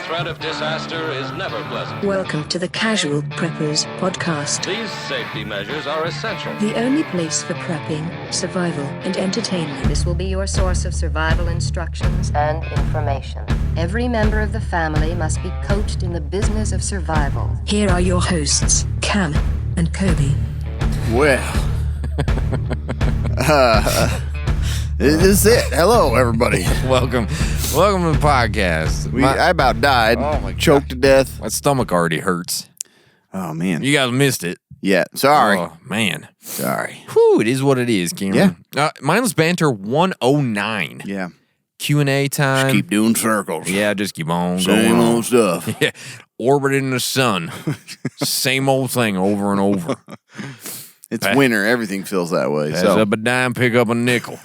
threat of disaster is never pleasant. Welcome to the Casual Preppers podcast. These safety measures are essential. The only place for prepping, survival, and entertainment. This will be your source of survival instructions and information. Every member of the family must be coached in the business of survival. Here are your hosts, Cam and Kobe. Well, this is it. Hello, everybody. Welcome to the podcast. I about died. Oh my choked to death. My stomach already hurts. Oh man, You guys missed it. yeah. Sorry, Oh, man. sorry. Whew, it is what it is, Cameron. Yeah. Mindless Banter 109. Yeah, Q&A time. just keep doing circles. Yeah, just keep on Same going old on. stuff. Yeah, orbiting the sun. Same old thing over and over. It's winter. Everything feels that way. Pass So up a dime, pick up a nickel.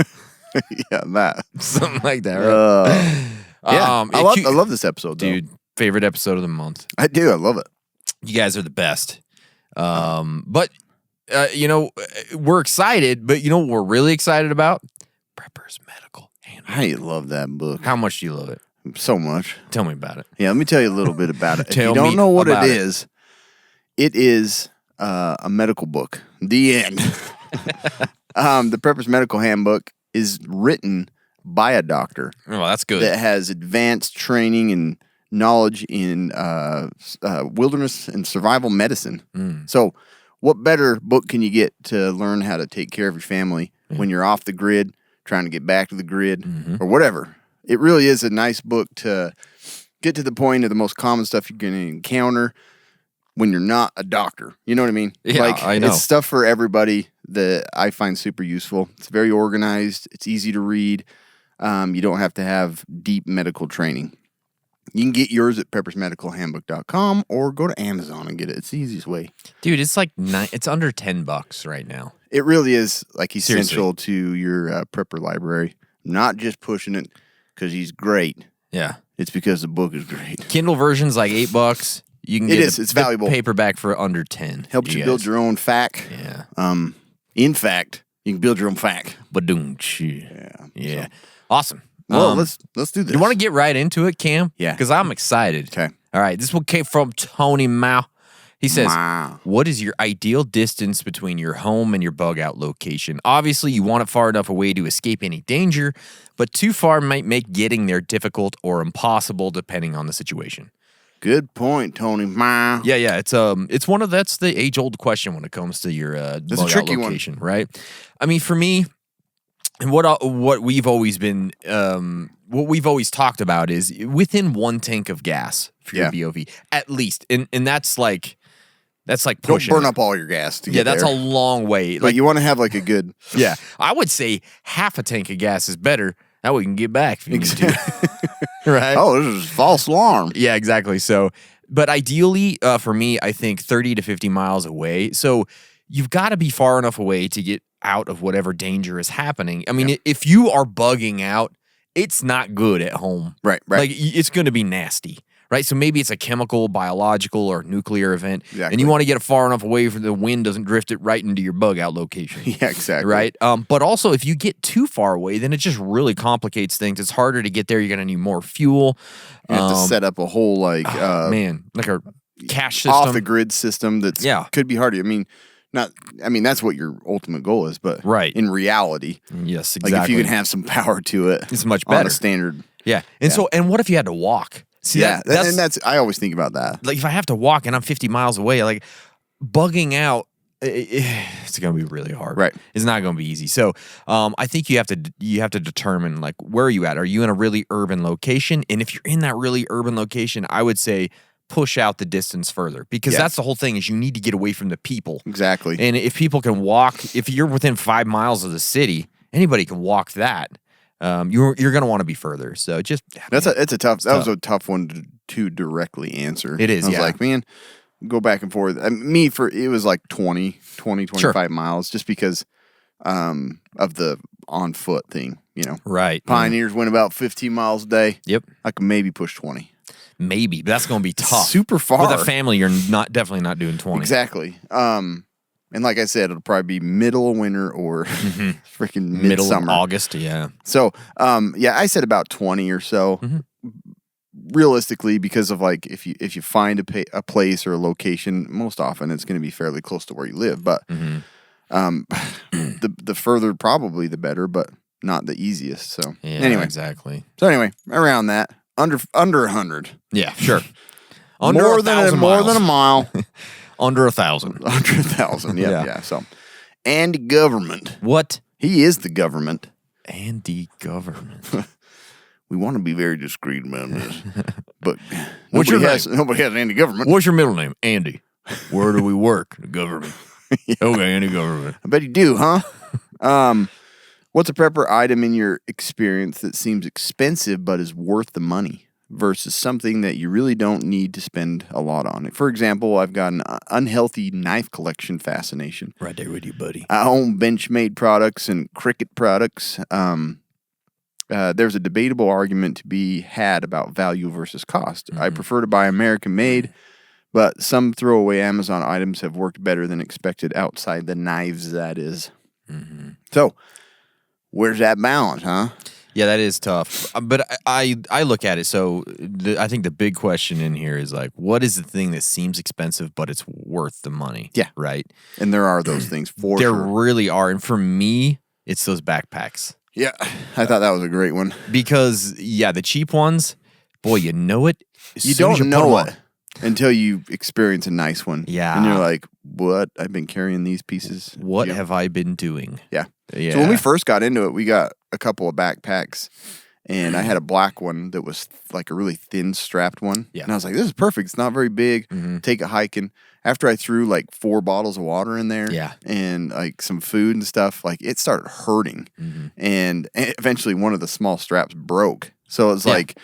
yeah, that. Something like that, right? Yeah, I love this episode, though. Dude, favorite episode of the month. I do. I love it. You guys are the best. But we're excited, but you know what we're really excited about? Prepper's Medical Handbook. I love that book How much do you love it? so much. Tell me about it. Yeah, let me tell you a little bit about it. If Tell you don't me know what about it it. is a medical book. The end. The Prepper's Medical Handbook is written by a doctor Oh, that's good. that has advanced training and knowledge in wilderness and survival medicine. So what better book can you get to learn how to take care of your family when you're off the grid, trying to get back to the grid or whatever? It really is a nice book to get to the point of the most common stuff you're going to encounter when you're not a doctor. You know what I mean? Yeah, I know. It's stuff for everybody that I find super useful. It's very organized. It's easy to read. You don't have to have deep medical training. You can get yours at peppersmedicalhandbook.com or go to Amazon and get it. It's the easiest way. Dude, it's like it's under $10 right now. It really is like essential Seriously. to your prepper library. Not just pushing it because he's great. Yeah. It's because the book is great. Kindle version's like $8. You can It get is. It's valuable. paperback for under 10. Helps you build your own fact. Yeah. In fact, you can build your own fact. Ba-doom-chi. Yeah. So- Awesome. Well, let's do this. You want to get right into it, Cam? Yeah. Because I'm excited. Okay. All right. This one came from Tony Mao. He says, Mao. what is your ideal distance between your home and your bug out location? Obviously, you want it far enough away to escape any danger, but too far might make getting there difficult or impossible depending on the situation. Good point, Tony. Mao. Yeah. It's that's the age-old question when it comes to your bug out tricky one. location, right? I mean, for me, and what we've always been, what we've always talked about is within one tank of gas for your BOV, at least, and that's like Don't pushing. burn up all your gas to Yeah, get that's there. a long way. But you want to have like a good... Yeah, I would say half a tank of gas is better. That way you can get back if you need to. Right? Oh, this is false alarm. Yeah, exactly. So, but ideally, for me, I think 30 to 50 miles away. So you've got to be far enough away to get out of whatever danger is happening. I mean, if you are bugging out, it's not good at home. Right. Like, it's going to be nasty. Right? So maybe it's a chemical, biological, or nuclear event. Exactly. And you want to get it far enough away from the wind doesn't drift it right into your bug out location. Yeah, exactly. Right? But also, if you get too far away, then it just really complicates things. It's harder to get there. You're going to need more fuel. You have to set up a whole like Like a cache system. off the grid system that's could be harder. I mean that's what your ultimate goal is, but Right. in reality, Yes, exactly. like if you can have some power to it, It's much on better. a standard. Yeah. And so, and what if you had to walk? See, that's I always think about that. like if I have to walk and I'm 50 miles away, like bugging out, it's going to be really hard. Right. It's not going to be easy. So, I think you have to determine like where are you at? Are you in a really urban location? And if you're in that really urban location, I would say push out the distance further because that's the whole thing is you need to get away from the people. Exactly. And if people can walk, if you're within 5 miles of the city, anybody can walk that. You're going to want to be further. So just That was a tough one to directly answer. It is, I was yeah. like, man, go back and forth. It was like 25 miles just because of the on foot thing, right. Pioneers went about 15 miles a day. Yep. I can maybe push 20. Maybe, but that's going to be tough. Super far. With a family, you're definitely not doing 20. Exactly. And like I said, it'll probably be middle of winter or freaking Middle of midsummer. August, yeah. So, I said about 20 or so. realistically, because of like if you find a place or a location, most often it's going to be fairly close to where you live. But the further probably the better, but not the easiest. So anyway, exactly. So anyway, around that under 100. Yeah, sure. More than a mile. Under 1,000. Under 1,000. Yeah. So Andy Government. What? He is the government. Andy Government. We want to be very discreet about this, but What's nobody your has Andy Government. What's your middle name? Andy. Where do we work? The government. Okay, Andy Government. I bet you do, huh? What's a prepper item in your experience that seems expensive but is worth the money versus something that you really don't need to spend a lot on? For example, I've got an unhealthy knife collection fascination. Right there with you, buddy. I own Benchmade products and Cricut products. There's a debatable argument to be had about value versus cost. I prefer to buy American-made, but some throwaway Amazon items have worked better than expected outside the knives, that is. So, where's that balance, huh? Yeah, that is tough. But I look at it, so I think the big question in here is like, what is the thing that seems expensive but it's worth the money? Yeah. Right? And there are those things for There sure. really are. And for me, it's those backpacks. Yeah, I thought that was a great one. Because, the cheap ones, boy, you know it. You don't know it until you experience a nice one. Yeah. And you're like, what? I've been carrying these pieces. What have I been doing? Yeah. Yeah. So when we first got into it, we got a couple of backpacks, and I had a black one that was like a really thin strapped one. Yeah. And I was like, this is perfect. It's not very big. Take it hiking. After I threw like 4 bottles of water in there and like some food and stuff, like it started hurting. And eventually one of the small straps broke. So it's like,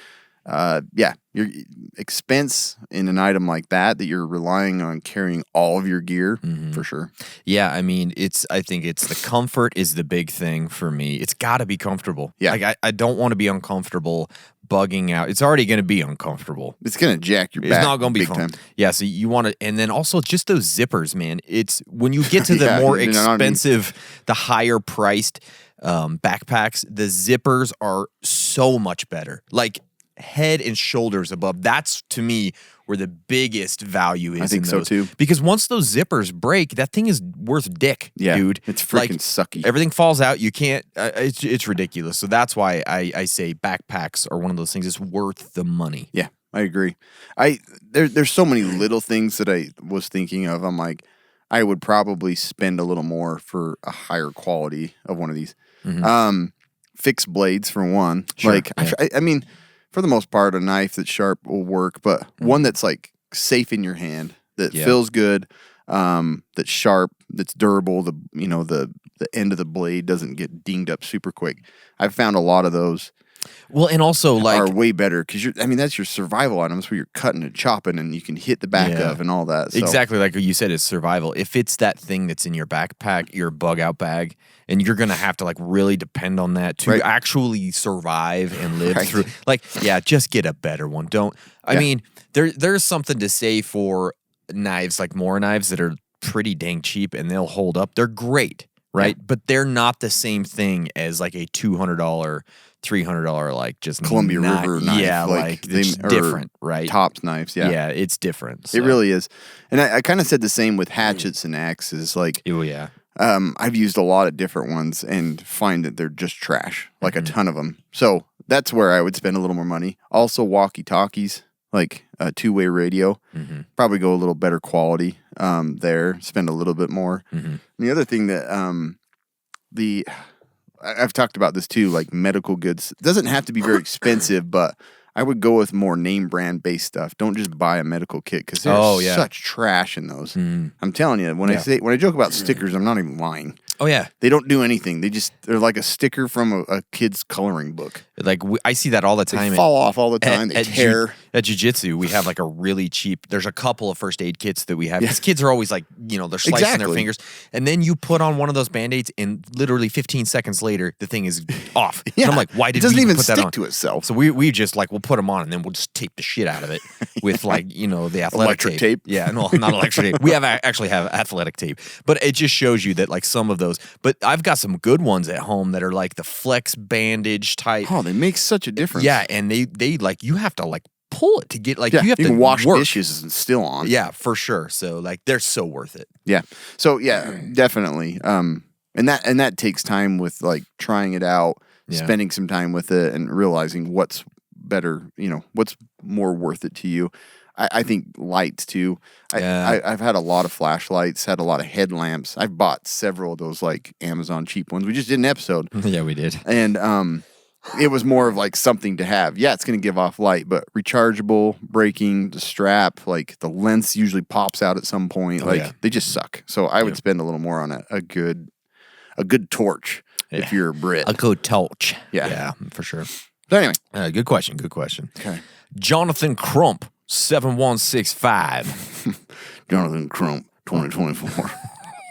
your expense in an item like that you're relying on carrying all of your gear for sure. Yeah, I mean, I think it's the comfort is the big thing for me. It's got to be comfortable. Yeah. Like I don't want to be uncomfortable bugging out. It's already going to be uncomfortable. It's going to jack your back. It's not going to be big fun. time. Yeah, so you want to, and then also just those zippers, man. It's when you get to the more expensive, the higher priced backpacks, the zippers are so much better. Like head and shoulders above. That's to me where the biggest value is. I think so too. Because once those zippers break, that thing is worth dick, dude. It's freaking sucky. Everything falls out. You can't. It's ridiculous. So that's why I say backpacks are one of those things. It's worth the money. Yeah, I agree. There's so many little things that I was thinking of. I'm like, I would probably spend a little more for a higher quality of one of these. Fixed blades for one. Sure, like I mean, for the most part, a knife that's sharp will work, but one that's like safe in your hand, that feels good, that's sharp, that's durable. The end of the blade doesn't get dinged up super quick. I've found a lot of those. Well, and also like are way better because that's your survival items where you're cutting and chopping and you can hit the back of and all that. So. Exactly like you said, it's survival. If it's that thing that's in your backpack, your bug out bag, and you're gonna have to like really depend on that to actually survive and live through. Like, just get a better one. I mean, there's something to say for knives, like Mora knives that are pretty dang cheap and they'll hold up. They're great, right? But they're not the same thing as like a $200, $300 like just Columbia River knife. Yeah, like it's different, right? Tops knives, yeah, it's different. So. It really is. And I kind of said the same with hatchets and axes. Like, oh yeah, I've used a lot of different ones and find that they're just trash, like a ton of them. So that's where I would spend a little more money. Also, walkie-talkies, like a 2-way radio, probably go a little better quality there. Spend a little bit more. And the other thing that I've talked about this too, like medical goods. It doesn't have to be very expensive, but I would go with more name brand based stuff. Don't just buy a medical kit because there's such trash in those. I'm telling you, when I joke about stickers, I'm not even lying. Oh yeah, they don't do anything. They're like a sticker from a kid's coloring book. Like I see that all the time. They fall off all the time. They tear. At jiu-jitsu, we have like a really cheap. There's a couple of first aid kits that we have because kids are always like, they're slicing their fingers, and then you put on one of those Band-Aids, and literally 15 seconds later, the thing is off. And I'm like, why did it doesn't we even put that stick on? to itself? So we just like we'll put them on, and then we'll just tape the shit out of it with like the athletic electric tape. Yeah, no, not electric tape. We actually have athletic tape, but it just shows you that like some of those. But I've got some good ones at home that are like the flex bandage type. Oh, they make such a difference. Yeah, and they like you have to like pull it to get like Yeah, you have to can wash work. dishes and still on. Yeah, for sure. So like they're so worth it. Yeah. So yeah, definitely. And that takes time with like trying it out, spending some time with it, and realizing what's better. What's more worth it to you. I think lights too. I've had a lot of flashlights, had a lot of headlamps. I've bought several of those like Amazon cheap ones. We just did an episode. Yeah, we did. And it was more of like something to have. Yeah, it's going to give off light, but rechargeable, breaking, the strap, like the lens usually pops out at some point. They just suck. So I would spend a little more on a good torch if you're a Brit. A good torch. Yeah, for sure. So anyway, Good question. Good question. Okay. Jonathan Crump, 7165. Jonathan Crump, 2024.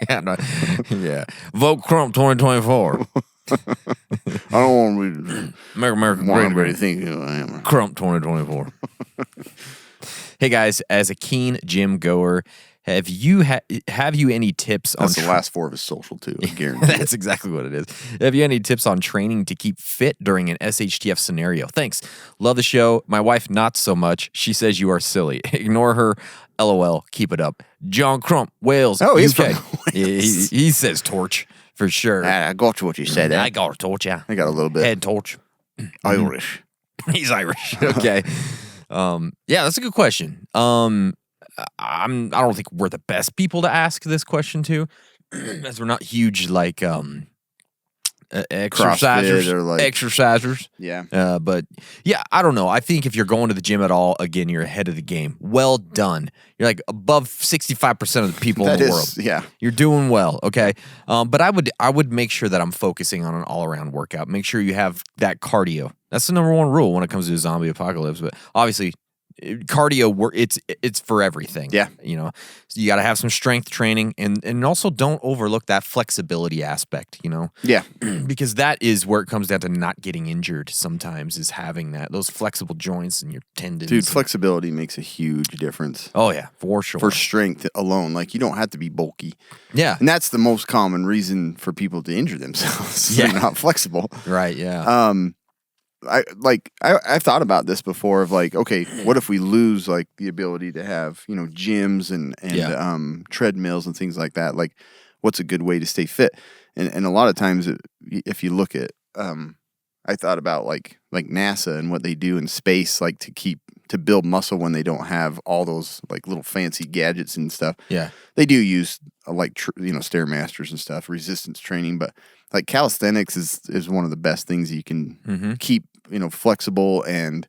Yeah. Vote Crump 2024. I don't want to Make America want great everybody again. to think who I am. Crump 2024. Hey guys, as a keen gym goer, have you any tips on That's the last four of his social too. I guarantee. That's exactly what it is. Have you any tips on training to keep fit during an SHTF scenario? Thanks. Love the show. My wife, not so much. She says you are silly. Ignore her. LOL. Keep it up. John Crump, Wales, Oh, he's UK. from Wales. He says torch for sure. I got you what you said. I got a torch, yeah. I got a little bit Head torch. Irish. He's Irish. Okay. Yeah, that's a good question. I don't think we're the best people to ask this question to, as we're not huge like exercisers or like- exercisers. Yeah. But yeah, I don't know. I think if you're going to the gym at all, again, you're ahead of the game. Well done. You're like above 65% of the people in the world. Yeah. You're doing well, okay? But I would make sure that I'm focusing on an all-around workout. Make sure you have that cardio. That's the number one rule when it comes to a zombie apocalypse. But obviously, cardio, it's for everything. Yeah. So you got to have some strength training, and also don't overlook that flexibility aspect, Yeah. because that is where it comes down to not getting injured sometimes, is having those flexible joints and your tendons. Dude, flexibility makes a huge difference. Oh yeah, for sure. For strength alone. Like, you don't have to be bulky. Yeah. And that's the most common reason for people to injure themselves. Yeah. They're not flexible. Right, yeah. I've thought about this before of like, okay, what if we lose like the ability to have, gyms and treadmills and things like that? Like, what's a good way to stay fit? And a lot of times if you look at, I thought about like NASA and what they do in space, like to build muscle when they don't have all those like little fancy gadgets and stuff. Yeah. They do use like, Stairmasters and stuff, resistance training, but like calisthenics is one of the best things you can keep, flexible and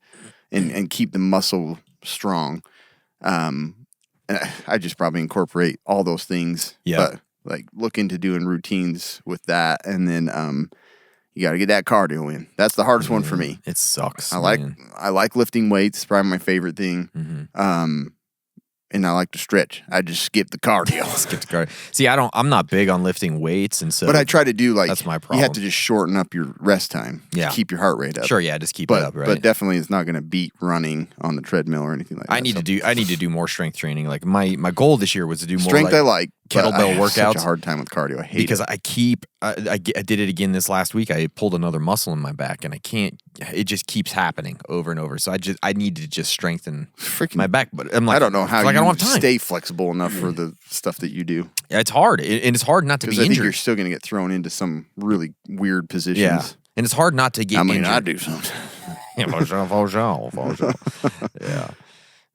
keep the muscle strong. And I just probably incorporate all those things. Yeah. But like look into doing routines with that. And then, you got to get that cardio in. That's the hardest one for me. It sucks. I like lifting weights. It's probably my favorite thing. And I like to stretch. I just skip the cardio. Skip the cardio. See, I'm not big on lifting weights, and so. But I try to do like, that's my you problem. have to just shorten up your rest time to keep your heart rate up. Sure, yeah, just keep it up, right? But definitely it's not going to beat running on the treadmill or anything like that. I need to do more strength training. Like my goal this year was to do more strength. I like kettlebell but I have workouts. Such a hard time with cardio. I hate because it. I did it again this last week. I pulled another muscle in my back, and I can't. It just keeps happening over and over. So I need to just strengthen my back. But I'm like, I don't know how I don't you have time. stay flexible enough for the stuff that you do. Yeah, it's hard, and it's hard not to be Because I think injured. you're still going to get thrown into some really weird positions. Yeah, and it's hard not to get injured. I do something. Yeah,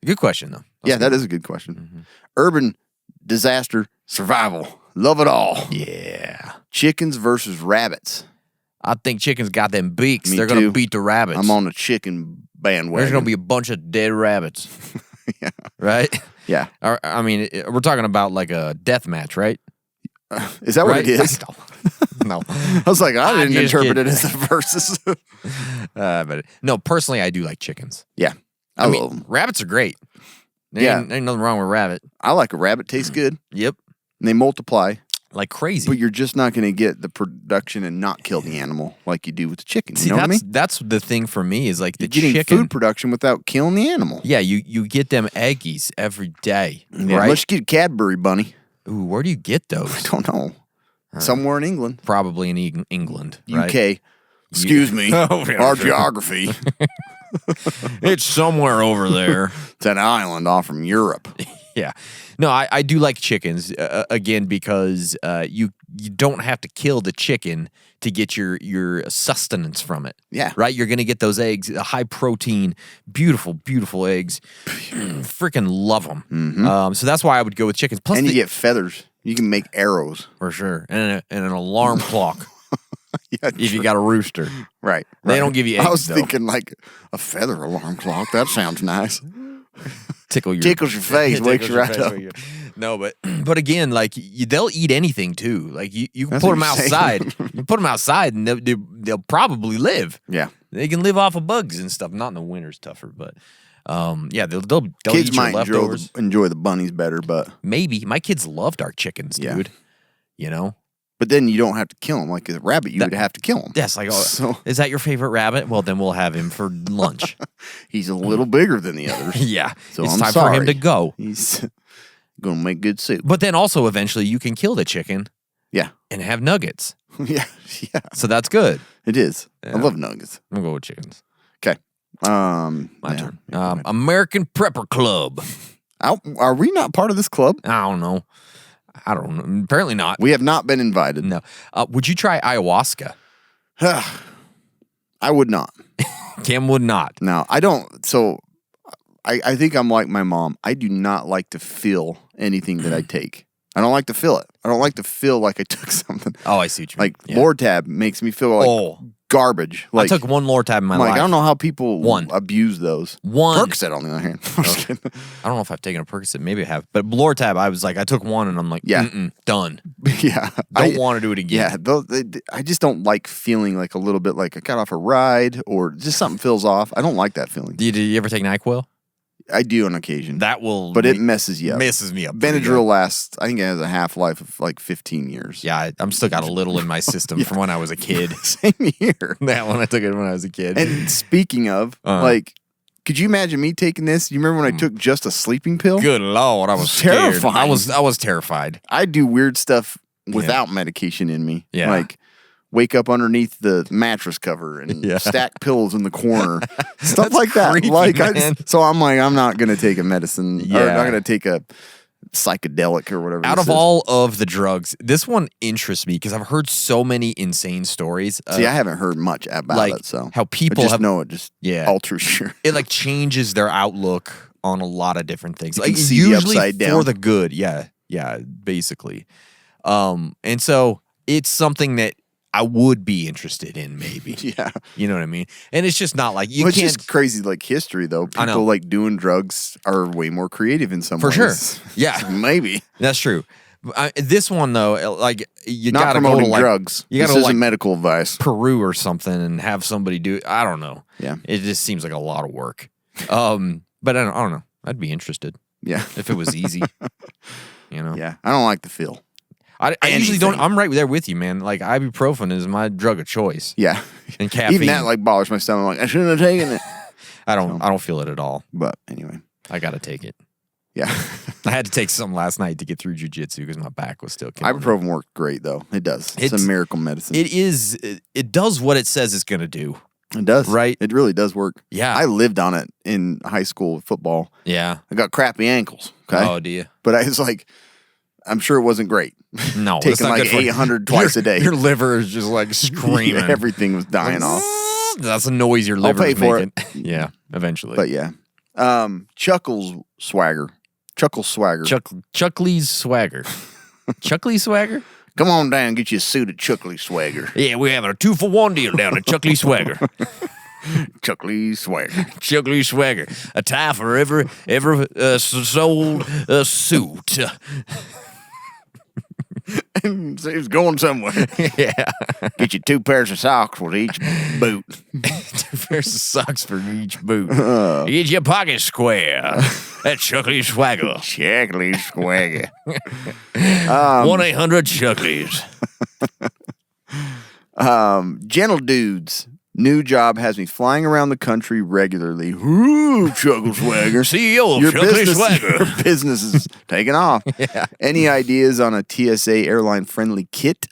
good question though. That is a good question. Urban disaster survival. Love it all. Yeah. Chickens versus rabbits. I think chickens got them beaks. Me They're going to too. beat the rabbits. I'm on the chicken bandwagon. There's going to be a bunch of dead rabbits. Yeah. Right? Yeah. I mean, we're talking about like a death match, right? Is that what Right? it is? No. I was like, I didn't just interpret kidding. it as the verses. But no, personally, I do like chickens. Yeah. I love mean, them. rabbits are great. There Yeah. ain't nothing wrong with rabbit. I like a rabbit. Tastes good. Yep. And they multiply. Like crazy. But you're just not going to get the production and not kill the animal like you do with the chicken. You See, know what I mean? that's the thing for me is like the You're getting chicken. food production without killing the animal. Yeah, you get them eggies every day, Yeah, right? let's get a Cadbury bunny. Ooh, where do you get I those? don't know. Somewhere in England. Probably in England, right? UK. Excuse me. Oh, yeah, Our sure. geography. It's somewhere over there. It's an island off from Europe. Yeah. No, I do like chickens, again, because you don't have to kill the chicken to get your sustenance from it. Yeah. Right? You're going to get those eggs, high protein, beautiful, beautiful eggs. Freaking love them. Mm-hmm. So that's why I would go with chickens. Plus, And you get feathers. You can make arrows. for sure. And an alarm clock Yeah, if you got a rooster. Right. They don't give you eggs, I was though. thinking like a feather alarm clock. That sounds nice. Tickles your face, wakes you right up. No, but again, like they'll eat anything too. Like you can That's put what them you're saying. outside. You put them outside, and they'll probably live. Yeah. They can live off of bugs and stuff. Not in the winter's tougher, but yeah, they'll Kids eat your might leftovers. enjoy the bunnies better, but Maybe my kids loved our chickens, Yeah. dude. You know, then you don't have to kill them. Like a rabbit, you would have to kill him. that's like, oh, So- is that your favorite rabbit? Well, then we'll have him for lunch. He's a little bigger than the others. Yeah, So it's I'm time sorry. for him to go. He's gonna make good soup. But then also eventually you can kill the chicken Yeah. and have nuggets. Yeah. Yeah. So that's good. It is. Yeah. I love nuggets. I'm gonna go with chickens. Okay. My yeah. turn. American Prepper Club. Are we not part of this club? I don't know. Apparently not. We have not been invited. No. Would you try ayahuasca? I would not. Cam would not. No, I don't. So I think I'm like my mom. I do not like to feel anything that I take. I don't like to feel it. I don't like to feel like I took something. Oh, I see what you mean. Like Yeah. Lortab makes me feel like garbage. Like I took one Lortab in my I'm life. like, I don't know how people One. abuse those. One. Percocet on the other hand. I'm just kidding. I don't know if I've taken a Percocet. Maybe I have. But Lortab, I was like, I took one and I'm like, Yeah. done. Yeah. Don't want to do it again. Yeah. I just don't like feeling like a little bit like I got off a ride or just something feels off. I don't like that feeling. Did you ever take NyQuil? I do on occasion. That will. But it messes you up. Messes me up. pretty Benadryl good. lasts, I think it has a half-life of like 15 years. Yeah, I'm still got a little in my system from when I was a kid. Same here. That one I took it when I was a kid. And speaking of, like, could you imagine me taking this? You remember when I took just a sleeping pill? Good Lord, I was scared. Terrifying. I was terrified. I do weird stuff without medication in me. Yeah. Like wake up underneath the mattress cover and Yeah. stack pillows in the corner. Stuff That's like that. creepy, Like man. so I'm like, I'm not gonna take a medicine. Or Yeah. not gonna take a psychedelic or whatever. Out this of is. all of the drugs, this one interests me because I've heard so many insane stories. See, I haven't heard much about like it, so how people I just have- know it just Yeah. alters your It like changes their outlook on a lot of different things. You Like can see the usually upside for down. the good. Yeah. Yeah, basically. And so it's something that I would be interested in maybe. Yeah. You know what I mean? And it's just not like you Well, it's can't just crazy like history though. I know. People like doing drugs are way more creative in some For sure. ways. Yeah. So maybe. That's true. This one though, like you Not gotta go promoting to like drugs. You This gotta isn't like medical advice. Peru or something and have somebody do it. I don't know. Yeah. It just seems like a lot of work. But I don't know. I'd be interested Yeah. if it was easy. You know? Yeah. I don't like the feel. I usually don't. Anything. I'm right there with you, man. Like ibuprofen is my drug of choice, Yeah. and caffeine. Even that like bothers my stomach. I'm like, I shouldn't have taken it. I don't feel it at all. But anyway. I gotta take it. Yeah. I had to take some last night to get through jujitsu because my back was still killing me. Ibuprofen worked great though. It does. It's a It's- miracle medicine. It is. It does what it says it's gonna do. It does. Right? It really does work. Yeah. I lived on it in high school football. Yeah. I got crappy ankles. Okay. Oh, do you? But I was like, I'm sure it wasn't great. No, it's Taking not like good for- 800 twice a day. Your liver is just like screaming. Everything was dying off. That's a noise your liver pay is for making. Yeah, eventually. But yeah. Chuckles swagger. Chuckles swagger. Chuckley's swagger. Chuckley's swagger? Come on down, get you a suit of Chuckley swagger. Yeah, we're having a 2-for-1 deal down at Chuckley Swagger. Chuckley swagger. Chuckley Swagger. A tie for every sold suit. It's going somewhere. Yeah. Get you 2 pairs of socks with each boot. 2 pairs of socks for each boot. Get your pocket square. At Chuckley Swagger. Chuckley swagger. 1-800-CHUCKLEYS. Gentle dudes. New job has me flying around the country regularly. Ooh, Chuckle swagger. CEO of Your Chuckley business, Swagger. your business is taking off. Yeah. Any ideas on a TSA airline friendly kit?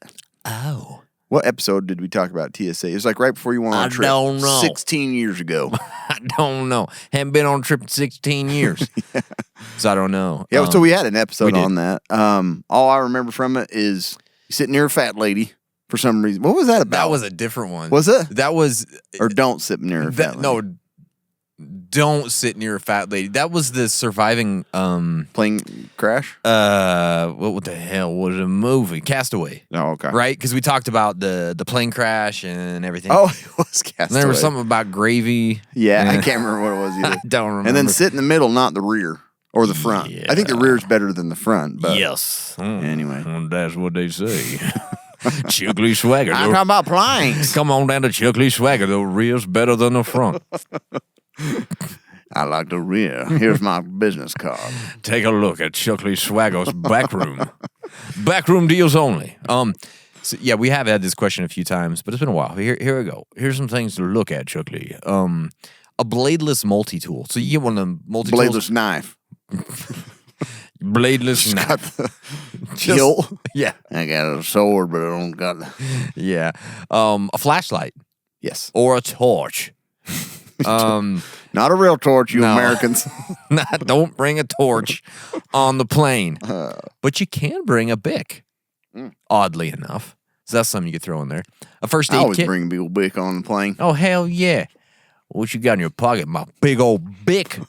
Oh. What episode did we talk about TSA? It was like right before you went on a trip. I don't know. 16 years ago. I don't know. Haven't been on a trip in 16 years. So I don't know. Yeah, so we had an episode did. on that. All I remember from it is sitting near a fat lady for some reason. What was that about? That was a different one. Was it? That was... Or don't sit near a fat lady. No, don't sit near a fat lady. That was the surviving... Plane crash? what the hell was the movie? Castaway. Oh, okay. Right? Because we talked about the plane crash and everything. Oh, it was Castaway. And there was something about gravy. Yeah, I can't remember what it was either. I don't remember. And then sit in the middle, not the rear or the front. Yeah. I think the rear's better than the front. But Yes. Anyway. That's what they say. Chuckly Swagger. I'm talking about planes. Come on down to Chuckly Swagger. The rear's better than the front. I like the rear. Here's my business card. Take a look at Chuckly Swagger's back room. Backroom deals only. So yeah, we have had this question a few times, but it's been a while. Here we go. Here's some things to look at, Chuckly. A bladeless multi-tool. So you get one of them multi-tools. Bladeless knife. Bladeless Got knife. the hilt. Yeah. I got a sword, but I don't got the... Yeah. A flashlight Yes. or a torch. Not a real torch, you No. Americans. Don't bring a torch on the plane. But you can bring a Bic, oddly enough. So that's something you could throw in there. A first I aid always kit. bring a big old Bic on the plane. Oh, hell yeah. What you got in your pocket? My big old Bic.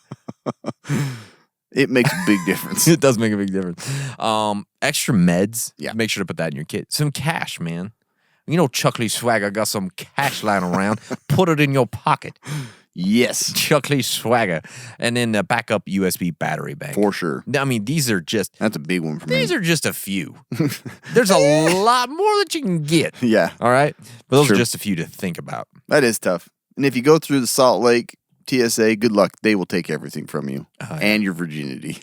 It makes a big difference. It does make a big difference. Extra meds. Yeah. Make sure to put that in your kit. Some cash, man. You know Chuckly Swagger got some cash lying around. Put it in your pocket. Yes. Chuckly Swagger. And then a backup USB battery bank. For sure. I mean, these are just... That's a big one for me. These are just a few. There's a lot more that you can get. Yeah. All right? But those Sure. are just a few to think about. That is tough. And if you go through the Salt Lake TSA, good luck. They will take everything from you and your virginity.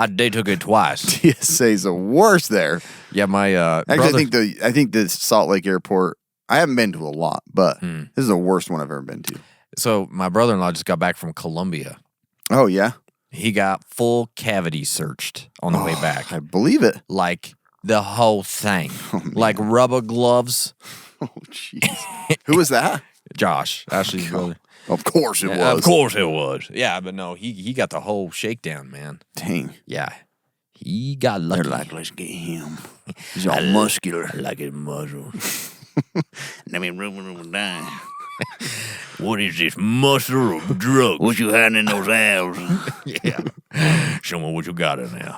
They took it twice. TSA's the worst there. Yeah, my Actually, brother... I think the Salt Lake Airport. I haven't been to a lot, but this is the worst one I've ever been to. So my brother-in-law just got back from Colombia. Oh yeah, He got full cavity searched on the way back. I believe it. Like the whole thing. Like rubber gloves. Oh jeez, who was that? Josh, Ashley's brother. Of course it was. Of course it was. Yeah, but no, he got the whole shakedown, man. Dang, Yeah. He got lucky. they're like, let's get him. He's all muscular. I like his muscle. Let me rub him down. What is this, muscle or drugs? What you hiding in those abs? Yeah. Show me what you got in there.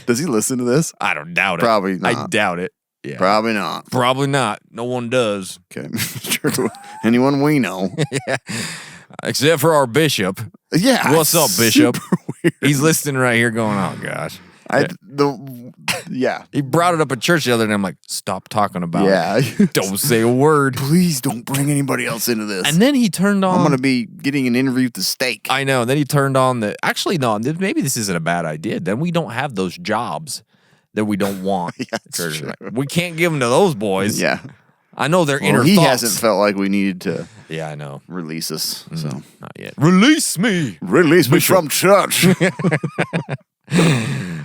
Does he listen to this? I don't doubt it. Probably I not. doubt it. Yeah. Probably not. Probably not. No one does. Okay, true. Anyone we know? Except for our bishop. Yeah. What's up, Bishop? Super weird. He's listening right here going, oh, gosh. Yeah. He brought it up at church the other day. I'm like, stop talking about Yeah. it. Don't say a word. Please don't bring anybody else into this. And then he turned on. I'm going to be getting an interview with the steak. I know. Then he turned on the. Actually, no. Maybe this isn't a bad idea. Then we don't have those jobs that we don't want. that's true. We can't give them to those boys. Yeah. I know their inner Well, he thoughts. hasn't felt like we needed to Yeah, I know. release us. So Not yet. Release me. release me from church.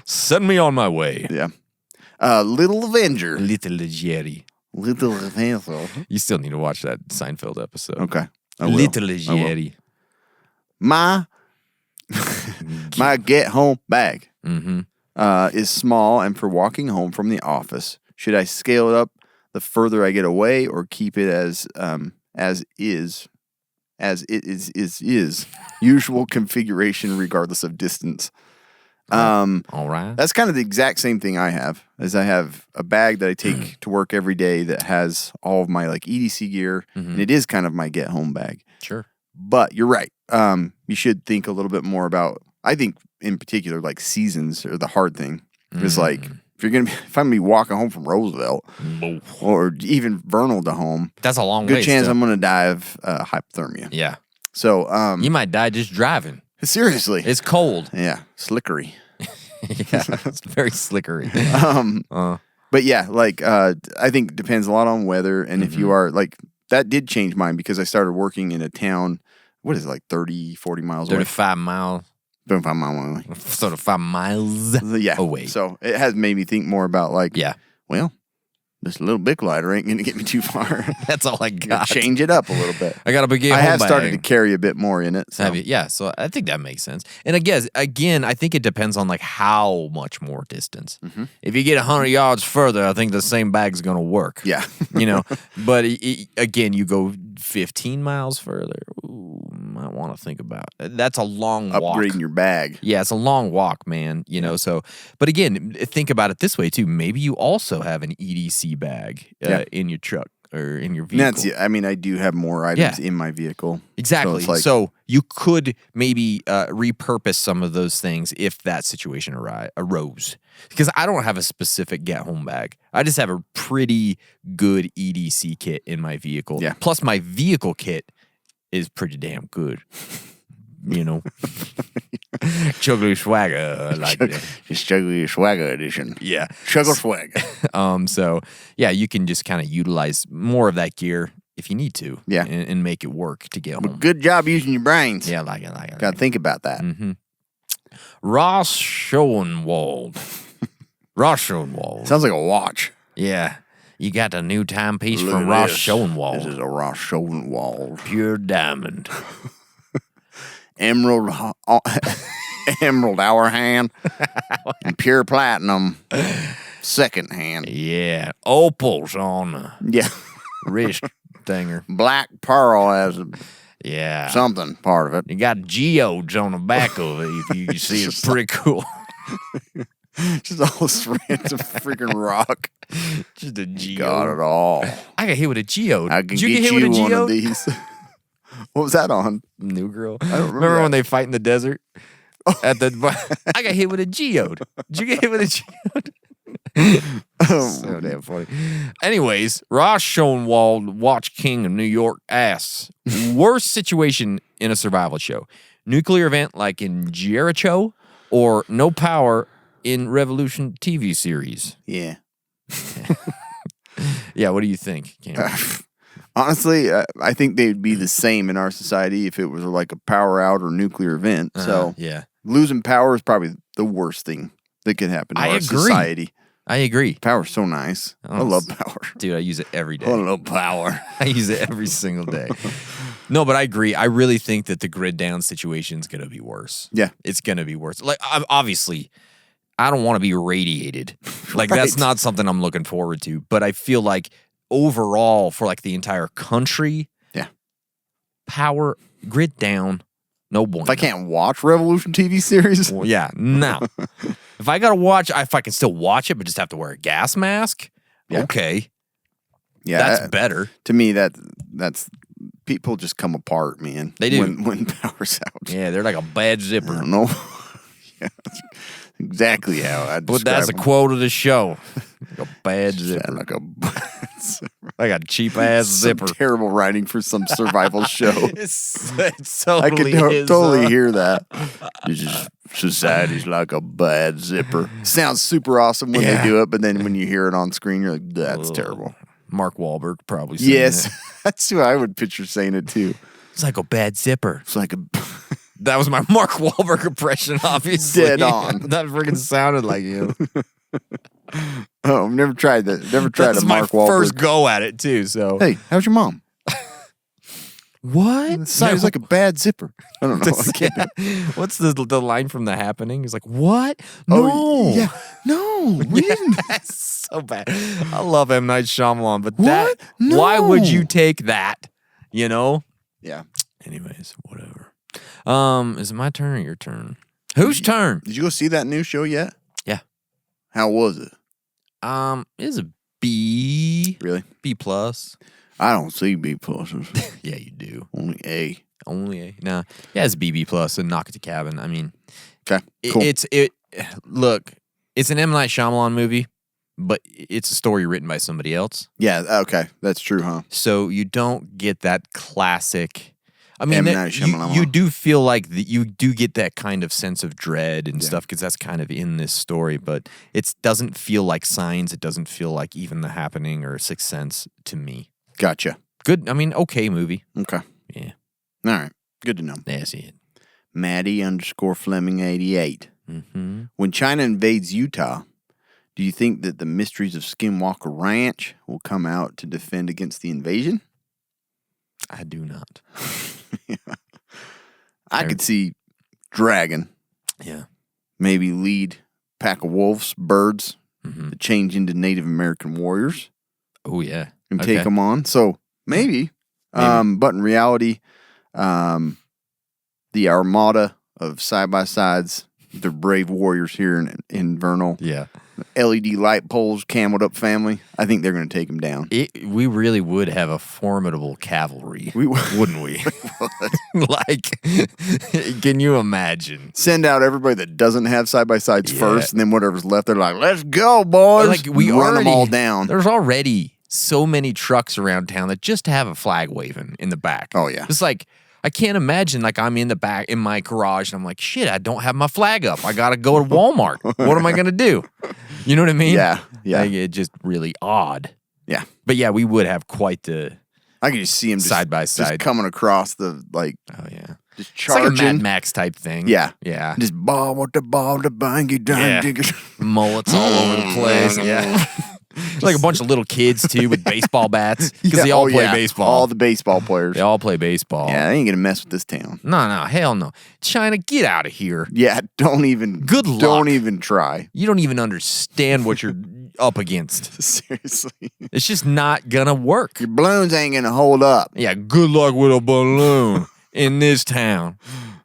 Send me on my way. Yeah. Little Avenger. Little Jerry. Little Avenger. You still need to watch that Seinfeld episode. Okay. I will. Little I will. Jerry. My get home bag is small and for walking home from the office. Should I scale it up the further I get away, or keep it as usual configuration regardless of distance? All right. That's kind of the exact same thing I have. As I have a bag that I take to work every day that has all of my like EDC gear, and it is kind of my get home bag. Sure. But you're right. You should think a little bit more about. I think in particular, like seasons are the hard thing. It's like if I'm gonna be walking home from Roosevelt or even Vernal to home, That's a long good way. chance still. I'm gonna die of hypothermia. Yeah. So You might die just driving. seriously, It's cold. yeah, slickery. Yeah. It's very slickery. But yeah, like I think it depends a lot on weather, and if you are like that did change mine because I started working in a town. What is it, like 30, 40 miles away? 35 miles. 35 miles away. Sort of 5 miles Yeah. away. So it has made me think more about like, Yeah. well, this little Bic lighter ain't going to get me too far. That's all I got. Change it up a little bit. I got a big I home have started to bag. carry a bit more in it. So. Have you? Yeah, so I think that makes sense. And I guess, again, I think it depends on like how much more distance. If you get 100 yards further, I think the same bag's going to work. Yeah. But again, you go 15 miles further, ooh, might want to think about it. That's a long walk. Upgrading your bag. Yeah, it's a long walk, man. So, but again, think about it this way too. Maybe you also have an EDC bag in your truck or in your vehicle. I do have more items in my vehicle. Exactly. So, So you could maybe repurpose some of those things if that situation arose. Because I don't have a specific get-home bag. I just have a pretty good EDC kit in my vehicle. Yeah. Plus, my vehicle kit is pretty damn good. Chugly Swagger, I like that. It's Chugly Swagger edition. Yeah. Chuggle Swagger. So yeah, you can just kind of utilize more of that gear if you need to. Yeah. And make it work to get home. Good job using your brains. Yeah, I like it. Got to think about that. Ross Schoenwald. Ross Schoenwald. Sounds like a watch. Yeah. You got the new timepiece Look from at Ross this. Schoenwald. This is a Ross Schoenwald. Pure diamond. Emerald hour hand. And pure platinum second hand. Yeah. Opals on the Yeah. wrist thinger. Black pearl has Yeah. something part of it. You got geodes on the back of it if you see it. Pretty cool. Just all strands of freaking rock. Just a geode. Got it all. I got hit with a geode. I can Did you get get hit with a you one geode? of these. What was that on? New Girl. I don't Remember when that. they fight in the desert? At the I got hit with a geode. Did you get hit with a geode? So damn funny. Anyways, Ross Schoenwald, Watch King of New York, asks, worst situation in a survival show? Nuclear event like in Jericho or no power in Revolution TV series? Yeah. Yeah, what do you think, Cameron? Honestly, I think they'd be the same in our society if it was like a power out or nuclear event. So yeah. losing power is probably the worst thing that could happen to I our agree. society. I agree. Power's so nice. I love power. Dude, I use it every day. I love power. I use it every single day. No, but I agree. I really think that the grid down situation is going to be worse. Yeah. It's going to be worse. Like, obviously, I don't want to be radiated. Like, that's not something I'm looking forward to. But I feel like overall, for like the entire country, power, grid down, no bueno. If I can't watch Revolution TV series, Well, yeah, no. If I got to watch, if I can still watch it, but just have to wear a gas mask, okay. yeah, That's better. To me, that's people just come apart, man. They do. when power's out. Yeah, they're like a bad I zipper. don't know. Yeah, that's exactly how I'd But that's the describe quote of the show. Like a bad them. zipper. Sound like a Like a cheap ass some zipper. terrible writing for some survival show. It I could totally is. totally hear that. It's just society's like a bad zipper. Sounds super awesome when they do it, but then when you hear it on screen, you're like, that's terrible. Mark Wahlberg probably saying Yes, it. that's who I would picture saying it too. It's like a bad zipper. It's like a That was my Mark Wahlberg impression, obviously. Dead on. That freaking sounded like him. oh, I've never tried that. Never tried That's a my Mark Wahlberg. first go at it, too. So Hey, how's your mom? what? Sounds like a bad zipper. I don't know. I can't do it. What's the line from The Happening? He's like, what? No. Oh, yeah. No, we didn't. That's so bad. I love M. Night Shyamalan, but What? why would No. you take that? You know? Yeah. Anyways, whatever. Is it my turn or your turn? Whose turn? Did you go see that new show yet? Yeah. How was it? It is a B. Really? B plus. I don't see B pluses. Yeah, you do. Only A. Only A. Nah. Yeah, it's BB plus and Knock at the Cabin. I mean, Okay. Cool. Look, it's an M. Night Shyamalan movie, but it's a story written by somebody else. Yeah. Okay. That's true, huh? So you don't get that classic. I mean, M. that- Night Shyamalan. you do feel like you do get that kind of sense of dread and stuff because that's kind of in this story, but it doesn't feel like Signs. It doesn't feel like even The Happening or Sixth Sense to me. Gotcha. Good. I mean, okay movie. Okay. Yeah. All right. Good to know. That's it. Maddie _Fleming 88. Mm-hmm. When China invades Utah, Do you think that the mysteries of Skinwalker Ranch will come out to defend against the invasion? I do not. I could see Dragon Yeah. maybe lead pack of wolves, birds, to change into Native American warriors Oh, yeah. and take them on. So maybe. But in reality, the armada of side-by-sides, the brave warriors here in Vernal, Yeah. LED light poles, cameled up family, I think they're going to take him down. We really would have a formidable cavalry, We would. wouldn't we? Like, can you imagine? Send out everybody that doesn't have side-by-sides Yeah. first, and then whatever's left, they're like, let's go, boys. Like, we run them already- all down. There's already so many trucks around town that just have a flag waving in the back. Oh, yeah. It's like, I can't imagine, like, I'm in the back in my garage and I'm like, shit, I don't have my flag up. I got to go to Walmart. What am I going to do? You know what I mean? Yeah, yeah. Like, it's just really odd. Yeah. But yeah, we would have quite the I can just see him side by just side. coming across the, like, Oh, yeah. just It's like charging. a Mad Max type thing. Yeah. Yeah. Just ball with the ball, the bangy, Yeah. Mullets all over the place. Yeah. Like a bunch of little kids, too, with baseball bats. Because they all play baseball. All the baseball players. They all play baseball. Yeah, they ain't going to mess with this town. No, hell no. China, get out of here. Yeah, don't even. Good luck. Don't even try. You don't even understand what you're up against. Seriously. It's just not gonna work. Your balloons ain't going to hold up. Yeah, good luck with a balloon in this town.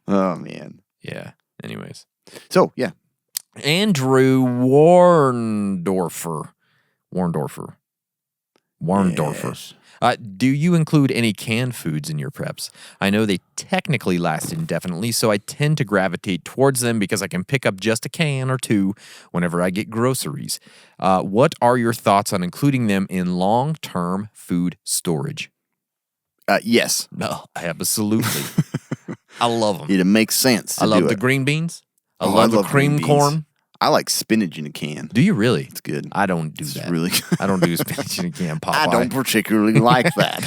Oh, man. Yeah. Anyways. So, yeah. Andrew Warndorfer. Yes. Do you include any canned foods in your preps? I know they technically last indefinitely, so I tend to gravitate towards them because I can pick up just a can or two whenever I get groceries. What are your thoughts on including them in long-term food storage? Yes. No, absolutely. I love them. It makes sense to I love do the it. green beans. I Oh, love the green cream beans. corn. I like spinach in a can. Do you really? It's good. I don't do It's that. really good. I don't do spinach in a can. Popeye. I don't particularly like that.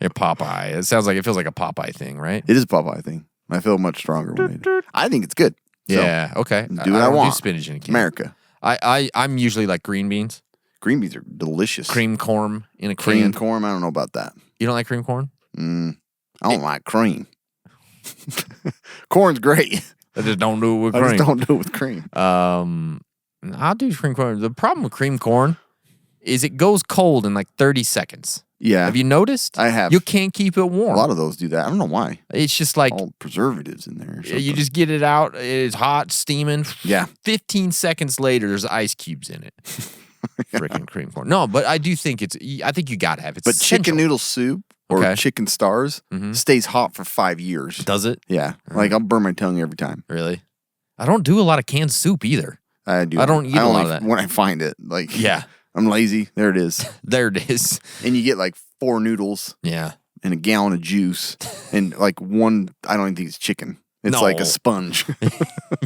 Yeah, Popeye. It feels like a Popeye thing, right? It is a Popeye thing. I feel much stronger when I do it. I think it's good. So, Yeah. Okay. do what I don't want. Do spinach in a can. America. I'm usually like green beans, Green beans are delicious. cream corn in a can. Cream corn, I don't know about that. You don't like cream corn? I don't like cream. Corn's great. I just don't do it with I cream. just don't do it with cream. I'll do cream corn. The problem with cream corn is it goes cold in like 30 seconds. Yeah. Have you noticed? I have. You can't keep it A warm. lot of those do that. I don't know why. It's just like All preservatives in there. Or you something. just get it out. It's hot, steaming. Yeah. 15 seconds later, there's ice cubes in it. Freaking cream corn. No, but I do think I think you gotta have it. But chicken noodle soup or Okay. chicken stars stays hot for 5 years. Does it? Yeah. Like I'll burn my tongue every time. Really? I don't do a lot of canned soup either. I do. I don't eat a lot only- of that. When I find it. Like, Yeah. I'm lazy. There it is. There it is. And you get like 4 noodles Yeah. and a gallon of juice and like one, I don't even think it's chicken. It's like No. a sponge.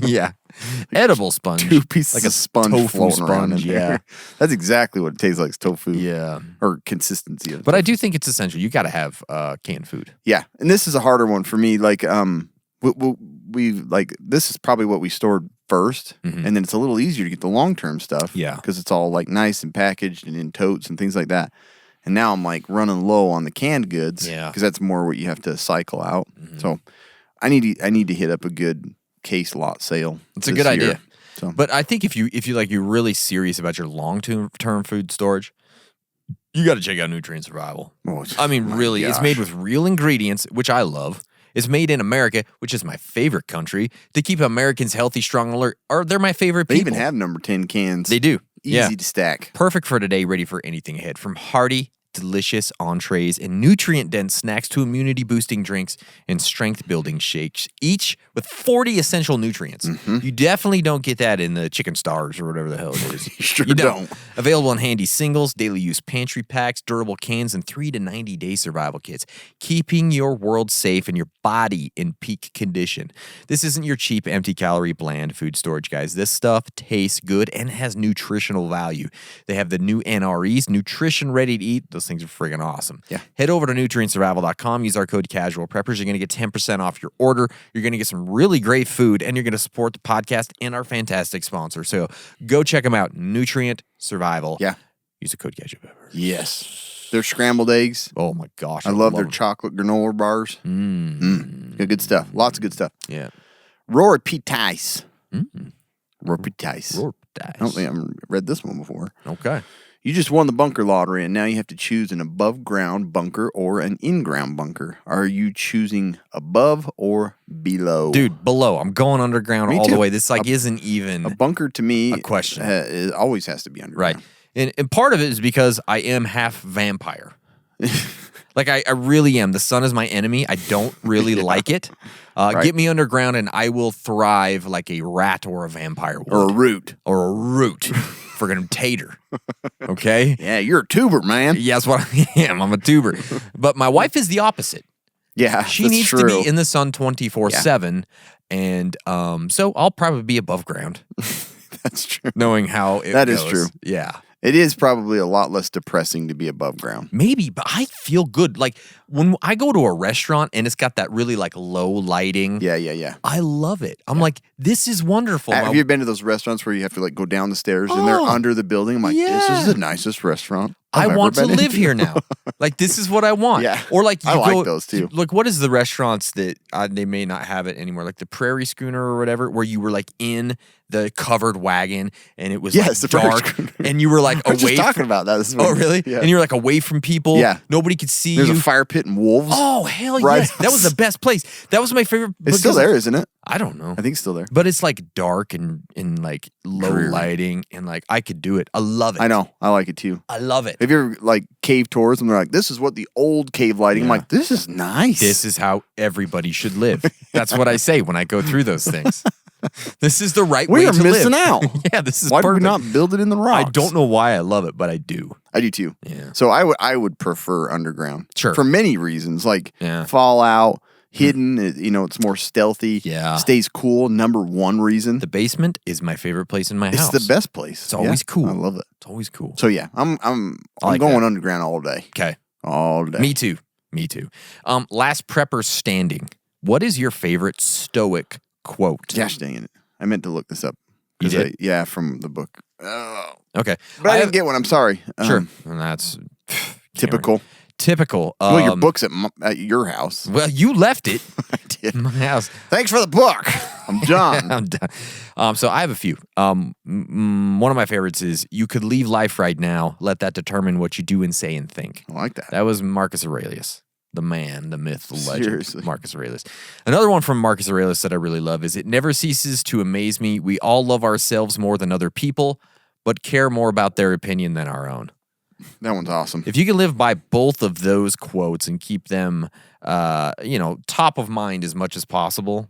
Yeah. Edible sponge. 2 pieces Like a of sponge tofu floating around in sponge, there. yeah. That's exactly what it tastes like. It's tofu. Yeah. Or consistency of But I do think it's essential. You got to have canned food. Yeah, and this is a harder one for me. Like, we like this is probably what we stored 1st, and then it's a little easier to get the long term stuff. Yeah. because it's all like nice and packaged and in totes and things like that. And now I'm like running low on the canned goods. Yeah. because that's more what you have to cycle out. So I need to hit up a good case lot sale. It's a this good year. idea. So But I think if you're really serious about your long-term food storage, you got to check out Nutrient Survival. Oh, I mean, my really, it's gosh. made with real ingredients, which I love. It's made in America, which is my favorite country, to keep Americans healthy, strong, alert. Or they're my favorite They people. even have number 10 cans. They do. Easy Yeah. to stack. Perfect for today, ready for anything ahead. From hearty, delicious entrees and nutrient-dense snacks to immunity-boosting drinks and strength-building shakes, each with 40 essential nutrients. You definitely don't get that in the chicken stars or whatever the hell it is. You sure You don't. Available in handy singles, daily use pantry packs, durable cans, and 3 to 90-day survival kits, keeping your world safe and your body in peak condition. This isn't your cheap, empty-calorie, bland food storage, guys. This stuff tastes good and has nutritional value. They have the new NREs, nutrition ready to eat, the Those things are friggin' awesome. Yeah. Head over to nutrientsurvival.com. Use our code CASUALPREPPERS. You're going to get 10% off your order. You're going to get some really great food, and you're going to support the podcast and our fantastic sponsor. So go check them out. Nutrient Survival. Yeah. Use the code CASUALPREPPERS. Yes. Their scrambled eggs. Oh my gosh. I love their them. chocolate granola bars. Good stuff. Lots of good stuff. Yeah. Roripitais. Roripitais. Roar I don't think I've read this one before. Okay. You just won the bunker lottery, and now you have to choose an above-ground bunker or an in-ground bunker. Are you choosing above or below? Dude, below. I'm going underground Me all the too. way. This isn't even A bunker to me a question. It always has to be underground. right. And part of it is because I am half vampire. Like I really am. The sun is my enemy. I don't really like it. Get me underground and I will thrive like a rat or a vampire would. Or a root. Or a root. Friggin' tater. Okay? Yeah, you're a tuber, man. Yeah, that's what I am. I'm a tuber. But my wife is the opposite. Yeah, She that's needs true. to be in the sun 24/7. And so I'll probably be above ground, That's true. knowing how it That goes. is true. Yeah. It is probably a lot less depressing to be above ground. Maybe, but I feel good. Like when I go to a restaurant and it's got that really like low lighting. Yeah. I love it. I'm like, this is wonderful. Have you been to those restaurants where you have to like go down the stairs and they're under the building? I'm like, this is the nicest restaurant I I've want ever to been live into. here now. Like this is what I want. Yeah. Or like you I like go, those too. Like what is the restaurants that they may not have it anymore? Like the Prairie Schooner or whatever, where you were like in the covered wagon and it was Yes, like the Prairie dark Schooner. and you were like I was away just talking from, about that. This is Oh what- really? Yeah. And you're like away from people. Yeah. Nobody could see There's you. a fire pit and wolves. Oh hell Right. yes! That was the best place. That was my favorite. It's still because- there, isn't it? I don't know, I think it's still there. but it's like dark and like low Dreary. lighting and like I could do it. I love it. I know. I like it too. I love it. Have you ever like cave tours and they're like, this is what the old cave lighting. I'm Yeah. like, this is nice. This is how everybody should live. That's what I say when I go through those things. This is the right We way are to missing live. out. Yeah, this is Why did we perfect. not build it in the rocks? I don't know why I love it, but I do. I do too. Yeah. So I would prefer underground. Sure. For many reasons, like Yeah. Fallout, hidden. It's more stealthy. Yeah. Stays cool. Number one reason. The basement is my favorite place in my It's house. the best place. It's always cool. I love it. It's always cool. So yeah, I'm like going that. underground all day. Okay. All day. Me too. Last prepper standing. What is your favorite stoic quote? Gosh dang it! I meant to look this up. You 'Cause did? yeah, from the book. Oh. Okay. But I didn't get one. I'm sorry. Sure. And that's Typical. Typical. Well, your book's at your house. Well, you left it. I did. My house. Thanks for the book. I'm done. I'm done. So I have a few. One of my favorites is you could leave life right now. Let that determine what you do and say and think. I like that. That was Marcus Aurelius, the man, the myth, the legend. Seriously. Marcus Aurelius. Another one from Marcus Aurelius that I really love is it never ceases to amaze me. We all love ourselves more than other people, but care more about their opinion than our own. That one's awesome. If you can live by both of those quotes and keep them, top of mind as much as possible,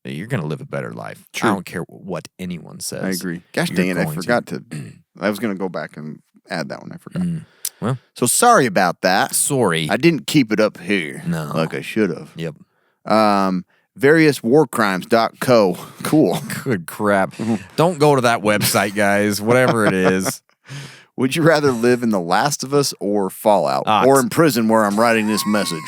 you're going to live a better life. True. I don't care what anyone says. I agree. Gosh You're dang it, I going forgot to. I was going to go back and add that one. I forgot. Well. So sorry about that. Sorry. I didn't keep it up here. No. Like I should have. Yep. Variouswarcrimes.co. Cool. Good crap. Don't go to that website, guys, whatever it is. Would you rather live in The Last of Us or Fallout? Or in prison where I'm writing this message?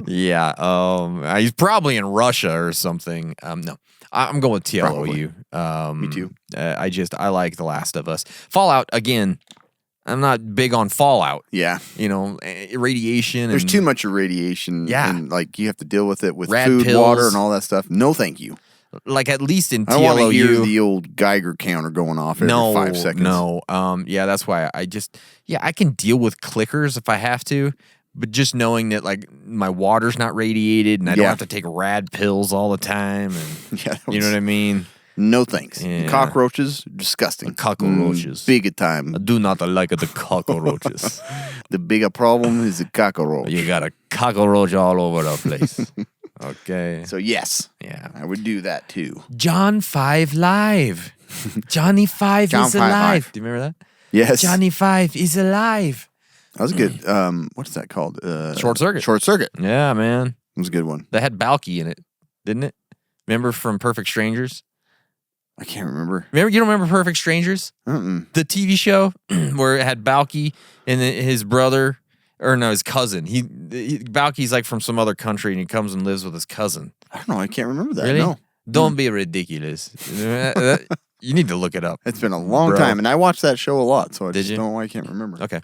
Yeah. He's probably in Russia or something. No. I'm going with TLOU. Me too. I like The Last of Us. Fallout, again, I'm not big on Fallout. Yeah. Radiation. There's and too much irradiation. Yeah. And like you have to deal with it with Rad food, pills. water, and all that stuff. No, thank you. Like at least in I don't want to hear TLOU. the old Geiger counter going off every 5 seconds. No. Yeah, that's why I can deal with clickers if I have to. But just knowing that like my water's not radiated and I don't Yeah. have to take rad pills all the time and Yeah, you know what I mean? No thanks. Yeah. Cockroaches, disgusting. Cockroaches. Big a time. I do not like the cockroaches. The bigger problem is the cockroach. You got a cockroach all over the place. Okay. So yes, Yeah. I would do that too. John 5 Live. Johnny 5 John is 5 alive. Live. Do you remember that? Yes, Johnny 5 is alive. that was good. What's that called? Short Circuit. Short Circuit. Yeah, man. It was a good one. That had Balky in it, didn't it? Remember from Perfect Strangers? I can't remember. You don't remember Perfect Strangers? Mm-mm. The TV show where it had Balky and his brother, or no, his cousin. Balky's like from some other country and he comes and lives with his cousin. I don't know. I can't remember that. Really? No. Don't be ridiculous. You need to look it up. It's been a long Bro. time, and I watched that show a lot, so I Did just you? don't know why I can't remember. Okay.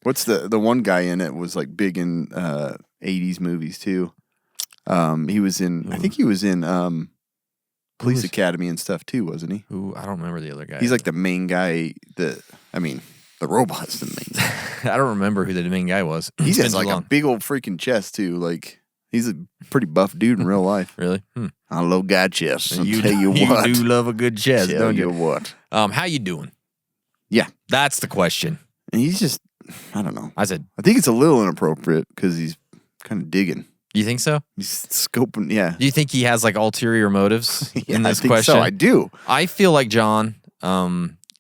What's the one guy in it was like big in 80s movies too. He was in I think he was in Police Academy and stuff too, wasn't he? Who? I don't remember the other guy. He's like the main guy the robot's the main guy. I don't remember who the main guy was. He It's been has too like a long. big old freaking chest too. Like he's a pretty buff dude in real life. Really? I love guy chests. I'll You tell you what. You do love a good chest, Tell don't you you? what. How you doing? Yeah. That's the question. And he's just, I don't know. I said, I think it's a little inappropriate because he's kind of digging. you think so? He's scoping, yeah. Do you think he has like ulterior motives Yeah, in this I think question? so. I do. I feel like John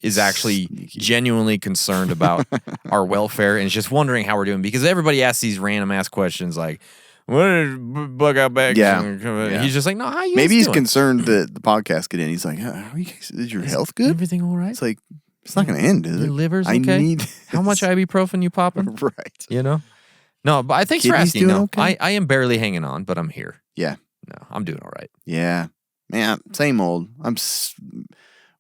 is actually Sneaky. genuinely concerned about our welfare and is just wondering how we're doing because everybody asks these random ass questions like, "What is bug out bags?" Yeah. He's just like, "No, how you Maybe guys he's doing? concerned that the podcast could end. He's like, are you guys, is your health good? Everything all right? It's like, it's not going to end, is Your it? liver's I okay? need How much ibuprofen you popping? Right. You know? No, but I thanks for Kidney's asking. doing No, okay? I am barely hanging on, but I'm here. Yeah. No, I'm doing all right. Yeah. Man, same old.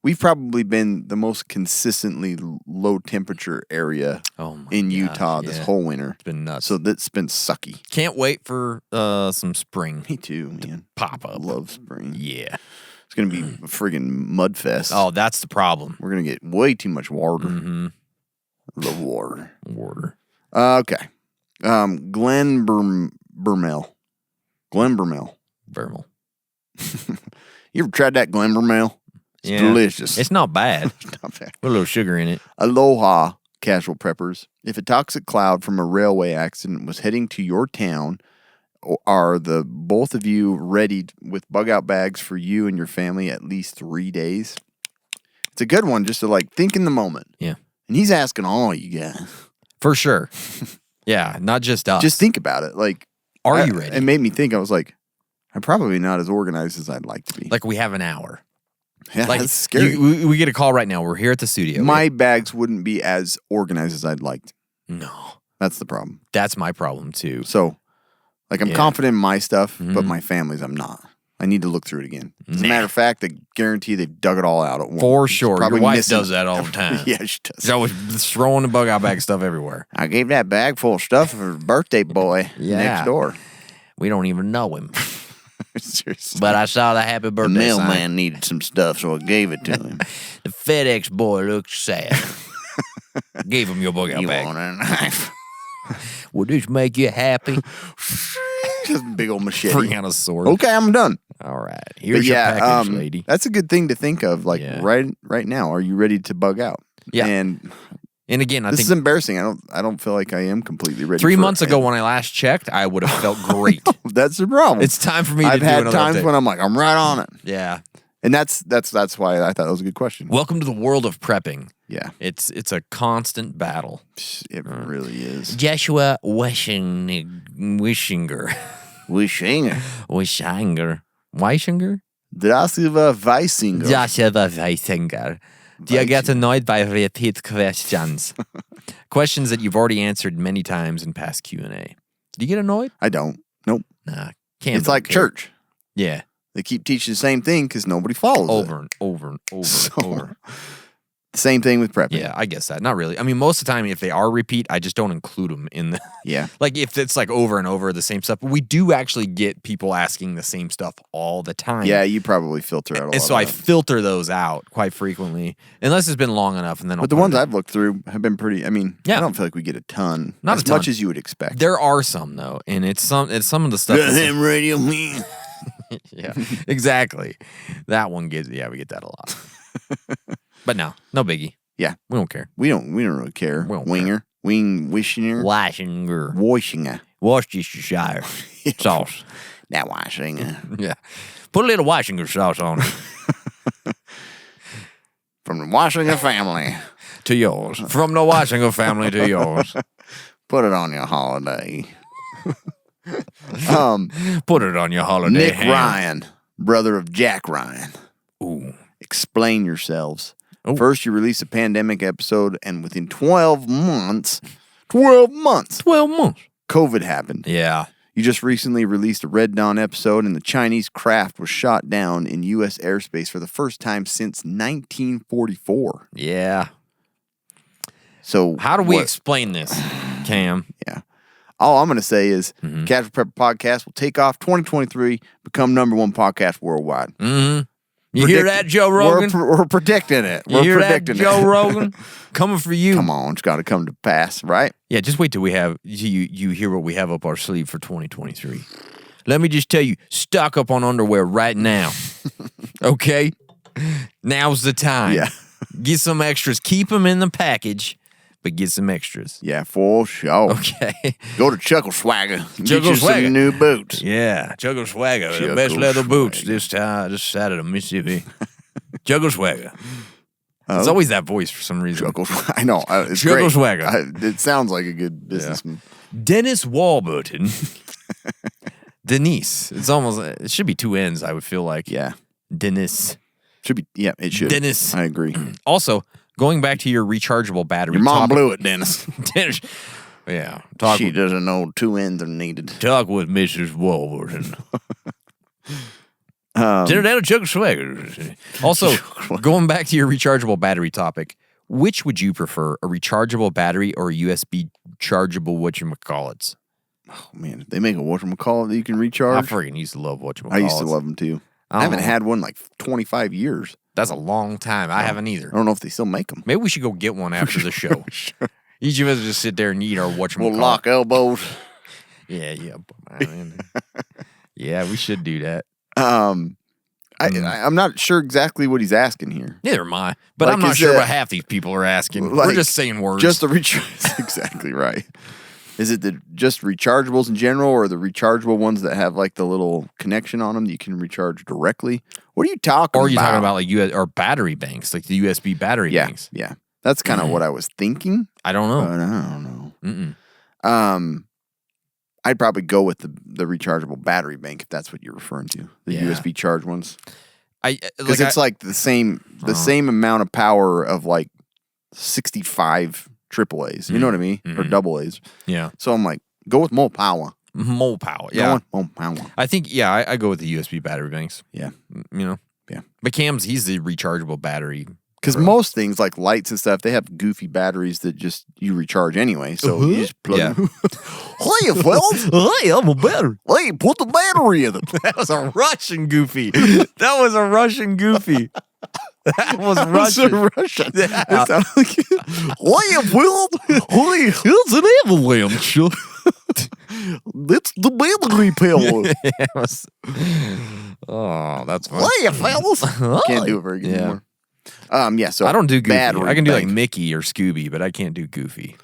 We've probably been the most consistently low temperature area Oh my in gosh, Utah this yeah. whole winter. It's been nuts. So that's been sucky. Can't wait for some spring Me too, man. pop up. Love spring. Yeah. It's going to be a friggin' mud fest. Oh, that's the problem. We're going to get way too much water. Mm-hmm. Love water. Water. Okay. Glenn Bermel. Vermal. You ever tried that Glen Bermel? It's Yeah. delicious. It's not bad. Not bad. Put a little sugar in it. Aloha, casual preppers. If a toxic cloud from a railway accident was heading to your town, are the both of you ready with bug out bags for you and your family at least 3 days? It's a good one just to like think in the moment. Yeah. And he's asking all you guys. For sure. Yeah, not just us. Just think about it. Like, Are you ready? It made me think. I was like, I'm probably not as organized as I'd like to be. Like we have an hour. Yeah, Like that's scary. we get a call right now. We're here at the studio. My bags wouldn't be as organized as I'd like. No. That's the problem. That's my problem too. So, like, I'm Yeah. confident in my stuff, but Mhm. my family's, I'm not. I need to look through it again. As a Nah. matter of fact, I guarantee they've dug it all out at once. For It's sure. Your probably wife missing- does that all the time. Yeah, she does. She's always throwing the bug out bag stuff everywhere. I gave that bag full of stuff for the birthday boy Yeah. next door. We don't even know him. Seriously. But I saw the happy The birthday sign. mailman needed some stuff, so I gave it to him. The FedEx boy looked sad. Gave him your bug out You bag. want a knife? Would this make you happy? Just a big old machete. Bring out a sword. Okay, I'm done. All right. But Here's your package, lady. that's a good thing to think of. Like Yeah. right now, are you ready to bug out? Yeah. And And again, I this think is embarrassing. I don't feel like I am completely ready. 3 for months it. ago when I last checked, I would have felt great. That's the problem. It's time for me to I've do had another times update. when I'm like, I'm right on it, Yeah. and that's why I thought that was a good question. Welcome to the world of prepping. Yeah, It's a constant battle. it really is. Joshua Wishinger. Wishing Weisinger? Drasiva Weisinger. Joshua Weisinger. Do you get annoyed by repeat questions? Questions that you've already answered many times in past Q&A. Do you get annoyed? I don't. Nope. Nah. Can't It's like church. Yeah. They keep teaching the same thing because nobody follows Over it. and over and over So, and over. Same thing with prepping. Yeah, I guess that. Not really. I mean, most of the time, if they are repeat, I just don't include them in the. Yeah. Like, if it's like over and over the same stuff. But we do actually get people asking the same stuff all the time. Yeah, you probably filter out a lot And so of I that. filter those out quite frequently, unless it's been long enough. And then I'll But the put ones it in. I've looked through have been pretty. I mean, Yeah. I don't feel like we get a ton. Not as a ton. much as you would expect. There are some, though. And it's some of the stuff. that's- radio me. Yeah, exactly. That one gets, we get that a lot. But no biggie. Yeah. We don't care. We don't really care. We don't Winger. Wishinger. Weisinger. Washinger. Worcestershire sauce. That Washinger. Yeah. Put a little Weisinger sauce on it. From the Washinger family. To yours. From the Weisinger family to yours. Put it on your holiday. Put it on your holiday Nick ham. Ryan, brother of Jack Ryan. Ooh. explain yourselves. Oh. First, you release a pandemic episode, and within 12 months, 12 months, 12 months. COVID happened. Yeah. You just recently released a Red Dawn episode, and the Chinese craft was shot down in U.S. airspace for the first time since 1944. Yeah. So How do we explain this, Cam? Yeah. All I'm going to say is Casual Prepper Podcast will take off 2023, become #1 podcast worldwide. Mm-hmm. You hear that, Joe Rogan? We're predicting it. You We're hear that, predicting Joe it. Rogan? Coming for you. Come on, it's got to come to pass, right? Yeah, just wait till we have you hear what we have up our sleeve for 2023. Let me just tell you, stock up on underwear right now. Okay? Now's the time. Yeah. Get some extras. Keep them in the package, but get some extras. Yeah, for sure. Okay. Go to Chuckle Swagger. Get Chuckle you Swagger. some new boots. Yeah, Juggle Swagger, the Juggle best leather boots Swagger. this side of the Mississippi. Juggle Swagger. It's always that voice for some reason. Chuckle Swagger. I know. It's Chuckle great. Swagger. It sounds like a good businessman. Dennis Warburton. Denise. It's almost, it should be two N's, I would feel like. Yeah. Dennis. Should be. Yeah, it should. Dennis. I agree. Also, going back to your rechargeable battery. Your mom topic- blew it, Dennis. Dennis. Yeah. She doesn't know 2 ends are needed. Talk with Mrs. Warburton. That'll Chuck Swagger. Also, going back to your rechargeable battery topic, which would you prefer, a rechargeable battery or a USB chargeable whatchamacallits? Oh, man. If they make a whatchamacallit that you can I recharge. freaking used to love whatchamacallits. I used to love them too. I haven't had one like 25 years. That's a long time. I haven't either. I don't know if they still make them. Maybe we should go get one after the show. Each of us just sit there and eat our whatchamacallit. We'll lock elbows. Yeah. Yeah, we should do that. I'm not sure exactly what he's asking here. Neither am I. But Like, I'm not is sure it- what half these people are asking. We're Like, just saying words. Just the recharge. Exactly right. Is it just rechargeables in general, or the rechargeable ones that have like the little connection on them that you can recharge directly? What are you talking about? Or are you talking about like or battery banks, like the USB battery banks? Yeah. That's kind of what I was thinking. I don't know. But I don't know. I'd probably go with the rechargeable battery bank if that's what you're referring to. The Yeah. USB charge ones. Because Because it's like the same amount of power of like 65 AAAs. You know what I mean? Or double A's. yeah, So I'm like, go with more power. more power. Go Yeah, with more power. I think I go with the USB battery banks. Yeah. You know, Yeah. but he's the rechargeable battery. Because most things like lights and stuff, they have goofy batteries that just you recharge anyway. So you just plug Yeah. them. Hey, fellas. Hey, I'm a battery. Hey, put the battery in it. That was a Russian goofy. That was a Russian goofy. That was Russian. Russian. Yeah. It sounded like, hey, Will. Hey, It's an avalanche. it's the battery power. Oh, that's funny. Hey, fellas. Can't do it very good Yeah. anymore. Yeah, so I don't do goofy. battery I can do like bank. Mickey or Scooby, but I can't do goofy.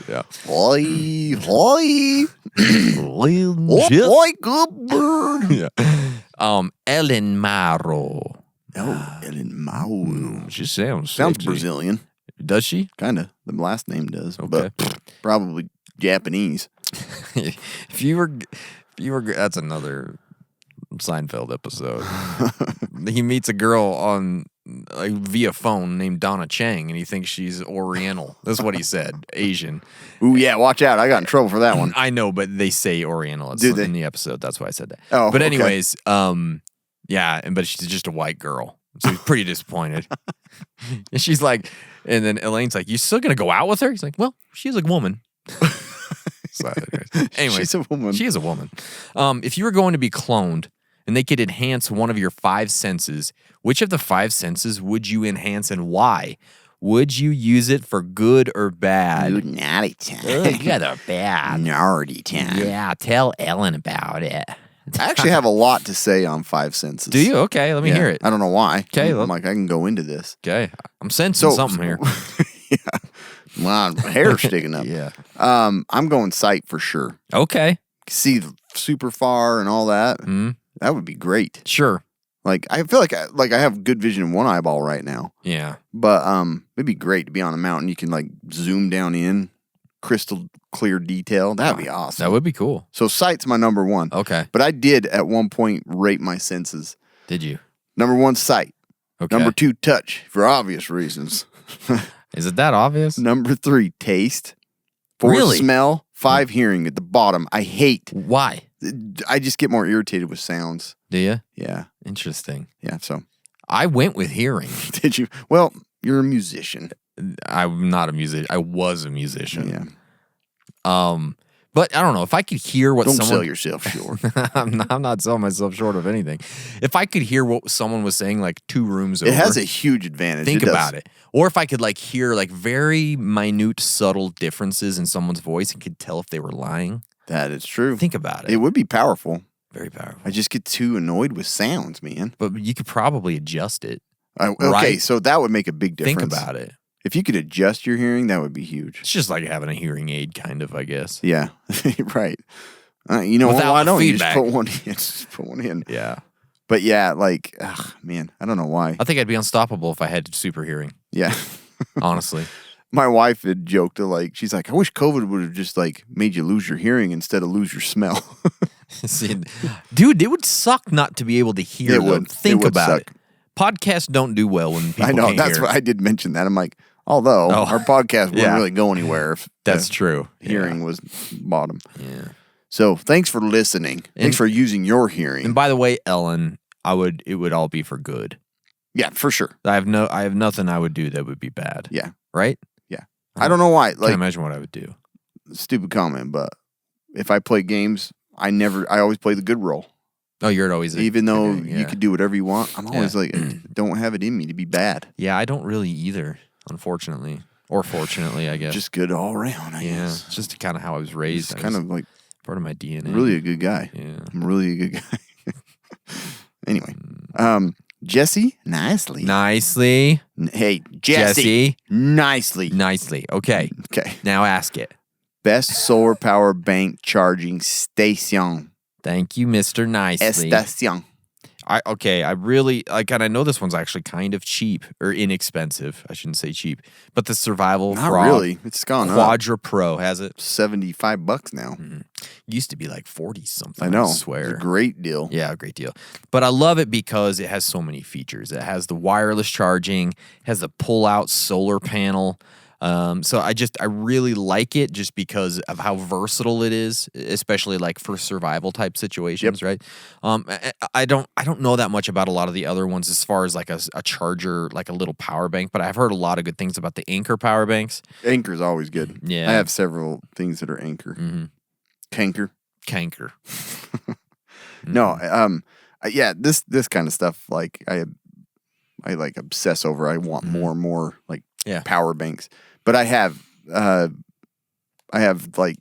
Yeah. Hoi, hoi. Good bird. Yeah. Ellen Maro. Oh, Ellen Mau. She sounds Sounds sexy. Brazilian. Does she? Kind of. The last name does. Okay. But probably Japanese. If you were, that's another Seinfeld episode. He meets a girl on via phone named Donna Chang, and he thinks she's Oriental. That's what he said. Asian. Ooh, yeah, watch out. I got in trouble for that one. I know, but they say Oriental. It's Do they? in the episode. That's why I said that. Oh, but okay. anyways, yeah, but she's just a white girl, so he's pretty disappointed. And she's like, and then Elaine's like, "You still gonna go out with her?" He's like, "Well, she's a woman." So, anyways, She's a woman. She is a woman. If you were going to be cloned and they could enhance one of your 5 senses, which of the 5 senses would you enhance and why? Would you use it for good or bad? Good naughty time. Good or bad? Naughty time. Yeah, tell Ellen about it. I actually have a lot to say on 5 senses. Do you? Okay, let me Yeah, hear it. I don't know why. Okay, I'm like, I can go into this. Okay, I'm sensing So something here. Yeah. My hair's sticking up. Yeah. I'm going sight for sure. Okay, See super far and all that. Mhm. That would be great. sure. Like I feel like I have good vision in one eyeball right now. Yeah. But it'd be great to be on a mountain. You can like zoom down in, crystal clear detail. That'd be awesome. That would be cool. So sight's my number one. Okay. But I did at one point rate my senses. Did you? Number 1, sight. Okay. Number 2, touch, for obvious reasons. Is it that obvious? Number 3, taste. 4, Really? smell. 5, hearing at the bottom. I hate. Why? I just get more irritated with sounds. Do you? Yeah. Interesting. Yeah, so. I went with hearing. Did you? Well, you're a musician. I'm not a musician. I was a musician. Yeah. But I don't know if I could hear what Don't someone. sell yourself short. I'm not selling myself short of anything. If I could hear what someone was saying, like 2 rooms over, It has a huge advantage. think It does. about it. Or if I could like hear like very minute, subtle differences in someone's voice and could tell if they were lying. That is true. Think about it. It would be powerful. Very powerful. I just get too annoyed with sounds, man. But you could probably adjust it. Okay, Right? so that would make a big difference. Think about it. If you could adjust your hearing, that would be huge. It's just like having a hearing aid, kind of, I guess. Yeah, right. You know what? Without Why don't you feedback. just put one in? Just put one in. Yeah. But yeah, like, man, I don't know why. I think I'd be unstoppable if I had super hearing, Yeah. honestly. My wife had joked, she's like, I wish COVID would have just like made you lose your hearing instead of lose your smell. See, dude, it would suck not to be able to hear. It though. would. Think It would about suck. it. Podcasts don't do well when people I know. can't That's hear. what I did mention that. I'm like, although Oh. our podcast wouldn't Yeah. really go anywhere if That's the true. hearing was bottom. Yeah. So thanks for listening. Thanks for using your hearing. And by the way, Ellen, it would all be for good. Yeah, for sure. I have nothing I would do that would be bad. Yeah. Right? Yeah. I don't know why. Can't Like, imagine what I would do. stupid comment, but if I play games, I always play the good role. Oh, you're always Even though okay, you could do whatever you want, I'm always Yeah. like, don't have it in me to be bad. Yeah, I don't really either, unfortunately. Or fortunately, I guess. Just good all around, I yeah. guess. It's just kind of how I was raised. It's I kind was of like part of my DNA. really a good guy. Yeah. I'm really a good guy. Anyway, Jesse, nicely. Nicely. Hey, Jesse, nicely. Nicely. Okay. Okay. Now ask it. Best solar power bank charging station. Thank you, Mr. Nicely. Estación. I really like, and I know this one's actually kind of cheap or inexpensive. I shouldn't say cheap, but the Survival Not Frog really. It's gone up. Quadra Pro has it. $75 now. Used to be like 40 something. I know. I swear. It's a great deal. Yeah, a great deal. But I love it because it has so many features. It has the wireless charging, has the pull-out solar panel. So I really like it just because of how versatile it is, especially like for survival type situations, right? I don't know that much about a lot of the other ones as far as like a charger, like a little power bank, but I've heard a lot of good things about the Anchor power banks. Anchor's always good. Yeah. I have several things that are Anchor. Canker. Canker. No, yeah, this kind of stuff, like I like obsess over. I want more and more like Yeah. power banks. But I have like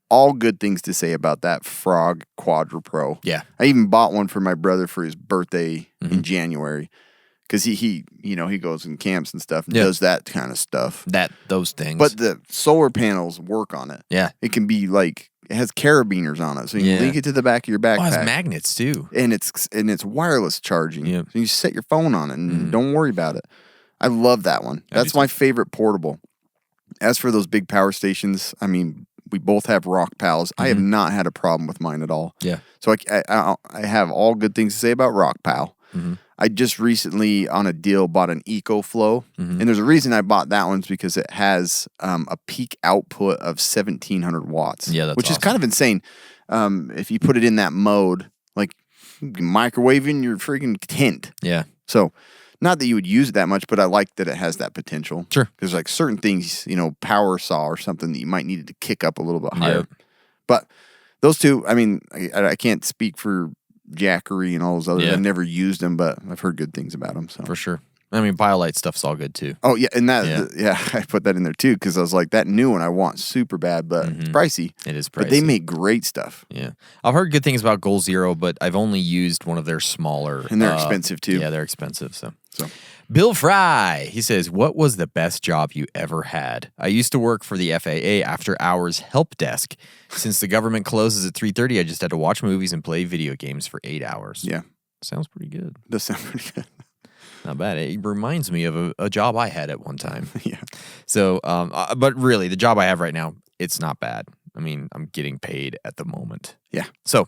all good things to say about that Frog Quadra Pro. Yeah. I even bought one for my brother for his birthday in January because he goes and camps and stuff and Yeah. does that kind of stuff. Those things. But the solar panels work on it. yeah. It can be like it has carabiners on it, so you can Yeah. link it to the back of your backpack. Oh, it has magnets too. and it's wireless charging. Yeah. So you set your phone on it and don't worry about it. I love that one. That's my favorite portable. As for those big power stations, I mean, we both have Rock Pals. I have not had a problem with mine at all. Yeah. So I have all good things to say about Rock Pal. I just recently on a deal bought an EcoFlow, and there's a reason I bought that one is because it has a peak output of 1,700 watts. Yeah, that's which is awesome. kind of insane. If you put it in that mode, like you can microwave in your freaking tent. Yeah. So, not that you would use it that much, but I like that it has that potential. Sure. There's like certain things, power saw or something that you might need it to kick up a little bit higher. Yep. But those two, I mean, I can't speak for Jackery and all those others. Yeah. I've never used them, but I've heard good things about them. So. For sure. I mean, BioLite stuff's all good too. Oh, yeah. And that, Yeah. I put that in there too because I was like, that new one I want super bad, but it's pricey. It is But they pricey. make great stuff. Yeah. I've heard good things about Goal Zero, but I've only used one of their smaller. And they're expensive too. Yeah, they're expensive. So. So Bill Fry, he says, what was the best job you ever had? I used to work for the FAA after hours help desk. Since the government closes at 3:30, I just had to watch movies and play video games for 8 hours. yeah, Sounds pretty good. does sound pretty good. Not bad. It reminds me of a job I had at one time. Yeah. So, but really, the job I have right now, it's not bad. I mean, I'm getting paid at the moment. Yeah. So,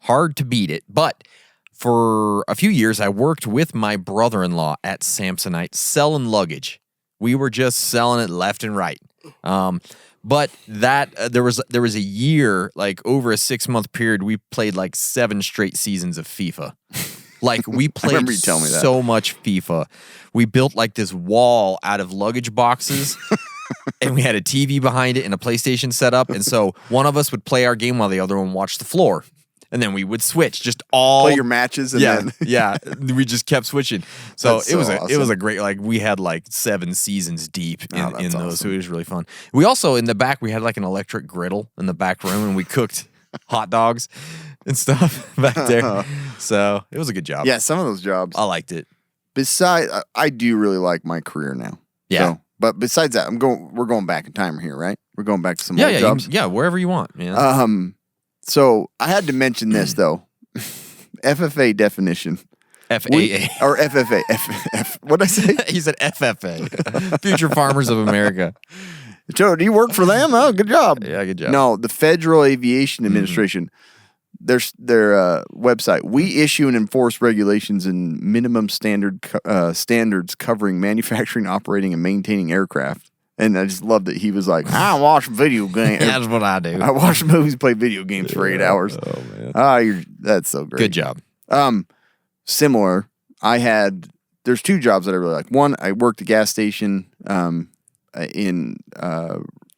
hard to beat it. But for a few years, I worked with my brother-in-law at Samsonite selling luggage. We were just selling it left and right. But that there was a year, like over a 6-month period, we played like 7 straight seasons of FIFA. Like we played so much FIFA. We built like this wall out of luggage boxes. And we had a TV behind it and a PlayStation set up. And so one of us would play our game while the other one watched the floor. And then we would switch, just all play your matches. And then yeah, we just kept switching. So That's it was awesome. it was a great, like we had like 7 seasons deep in those. awesome. So it was really fun. We also in the back we had like an electric griddle in the back room, and we cooked hot dogs and stuff back there. So it was a good job. Yeah, some of those jobs. I liked it. Besides, I do really like my career now. Yeah. So, but besides that, we're going back in time here, right? We're going back to some old jobs. Wherever you want. Yeah. So I had to mention this though. FFA definition. FAA. Or FFA. What did I say? He said FFA. Future Farmers of America. Joe, do you work for them? Oh, good job. Yeah, good job. No, the Federal Aviation Administration. Their website. We issue and enforce regulations and minimum standards covering manufacturing, operating, and maintaining aircraft. And I just loved that he was like, I watch video games. That's what I do. I watch movies, play video games for 8 hours. Oh man. That's so great. Good job. Similar. There's 2 jobs that I really like. One, I worked at a gas station in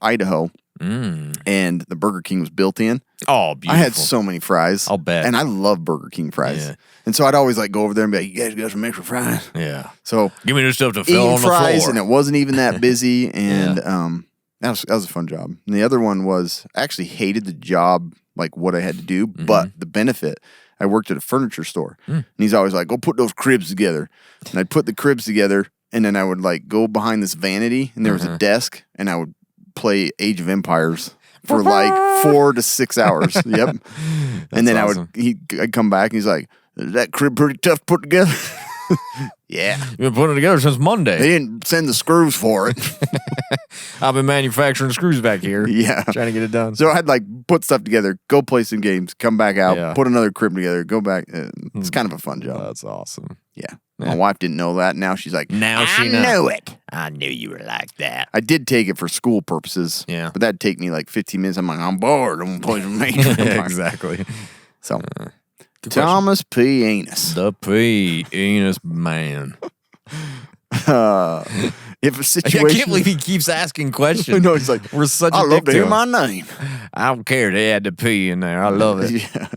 Idaho, and the Burger King was built in. Oh, beautiful. I had so many fries. I'll bet. And I love Burger King fries. Yeah. And so I'd always like go over there and be like, you guys got some extra fries? Yeah. So Give me this stuff to fill eating on the fries, floor. and it wasn't even that busy. And that was a fun job. And the other one was, I actually hated the job, like what I had to do, but the benefit, I worked at a furniture store. And he's always like, go put those cribs together. And I'd put the cribs together, and then I would like go behind this vanity, and there was a desk, and I would play Age of Empires for like 4 to 6 hours. Yep. And then awesome. I'd come back, and he's like, is that crib pretty tough to put together? Yeah. You've been putting it together since Monday. They didn't send the screws for it. I've been manufacturing screws back here. Yeah. Trying to get it done. So I'd like put stuff together, go play some games, come back out, Yeah. put another crib together, go back. It's kind of a fun job. That's awesome. Yeah. My wife didn't know that. Now she's like, Now she I knows. knew it. I knew you were like that. I did take it for school purposes. Yeah. But that'd take me like 15 minutes. I'm like, I'm bored. I'm going to play some Age of Empires. Exactly. So, Good Thomas P. Anus. The P-Enos man. If a I situation. can't believe he keeps asking questions. No, he's like, we're such a I dick love to hear him. my name. I don't care. They had the P in there. I love it. Yeah.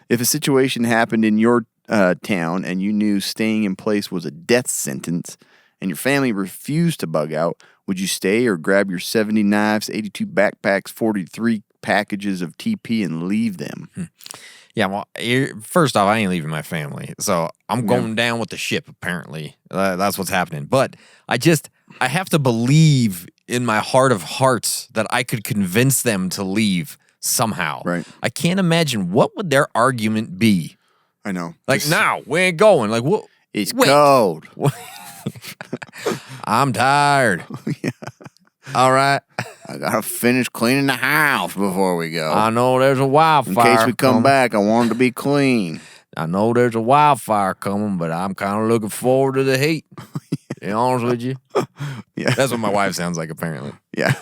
If a situation happened in your town and you knew staying in place was a death sentence and your family refused to bug out, would you stay or grab your 70 knives, 82 backpacks, 43 packages of TP and leave them? Yeah, well, first off, I ain't leaving my family. So I'm going down with the ship, apparently. That's what's happening. But I have to believe in my heart of hearts that I could convince them to leave somehow. Right. I can't imagine what would their argument be. I know. Like, no, we ain't going. Like, what? It's wait. cold. I'm tired. Yeah. All right. I got to finish cleaning the house before we go. I know there's a In wildfire. case we come coming. back, I want it to be clean. I know there's a wildfire coming, but I'm kind of looking forward to the heat. To be honest with you. Yeah. That's what my wife sounds like, apparently. Yeah.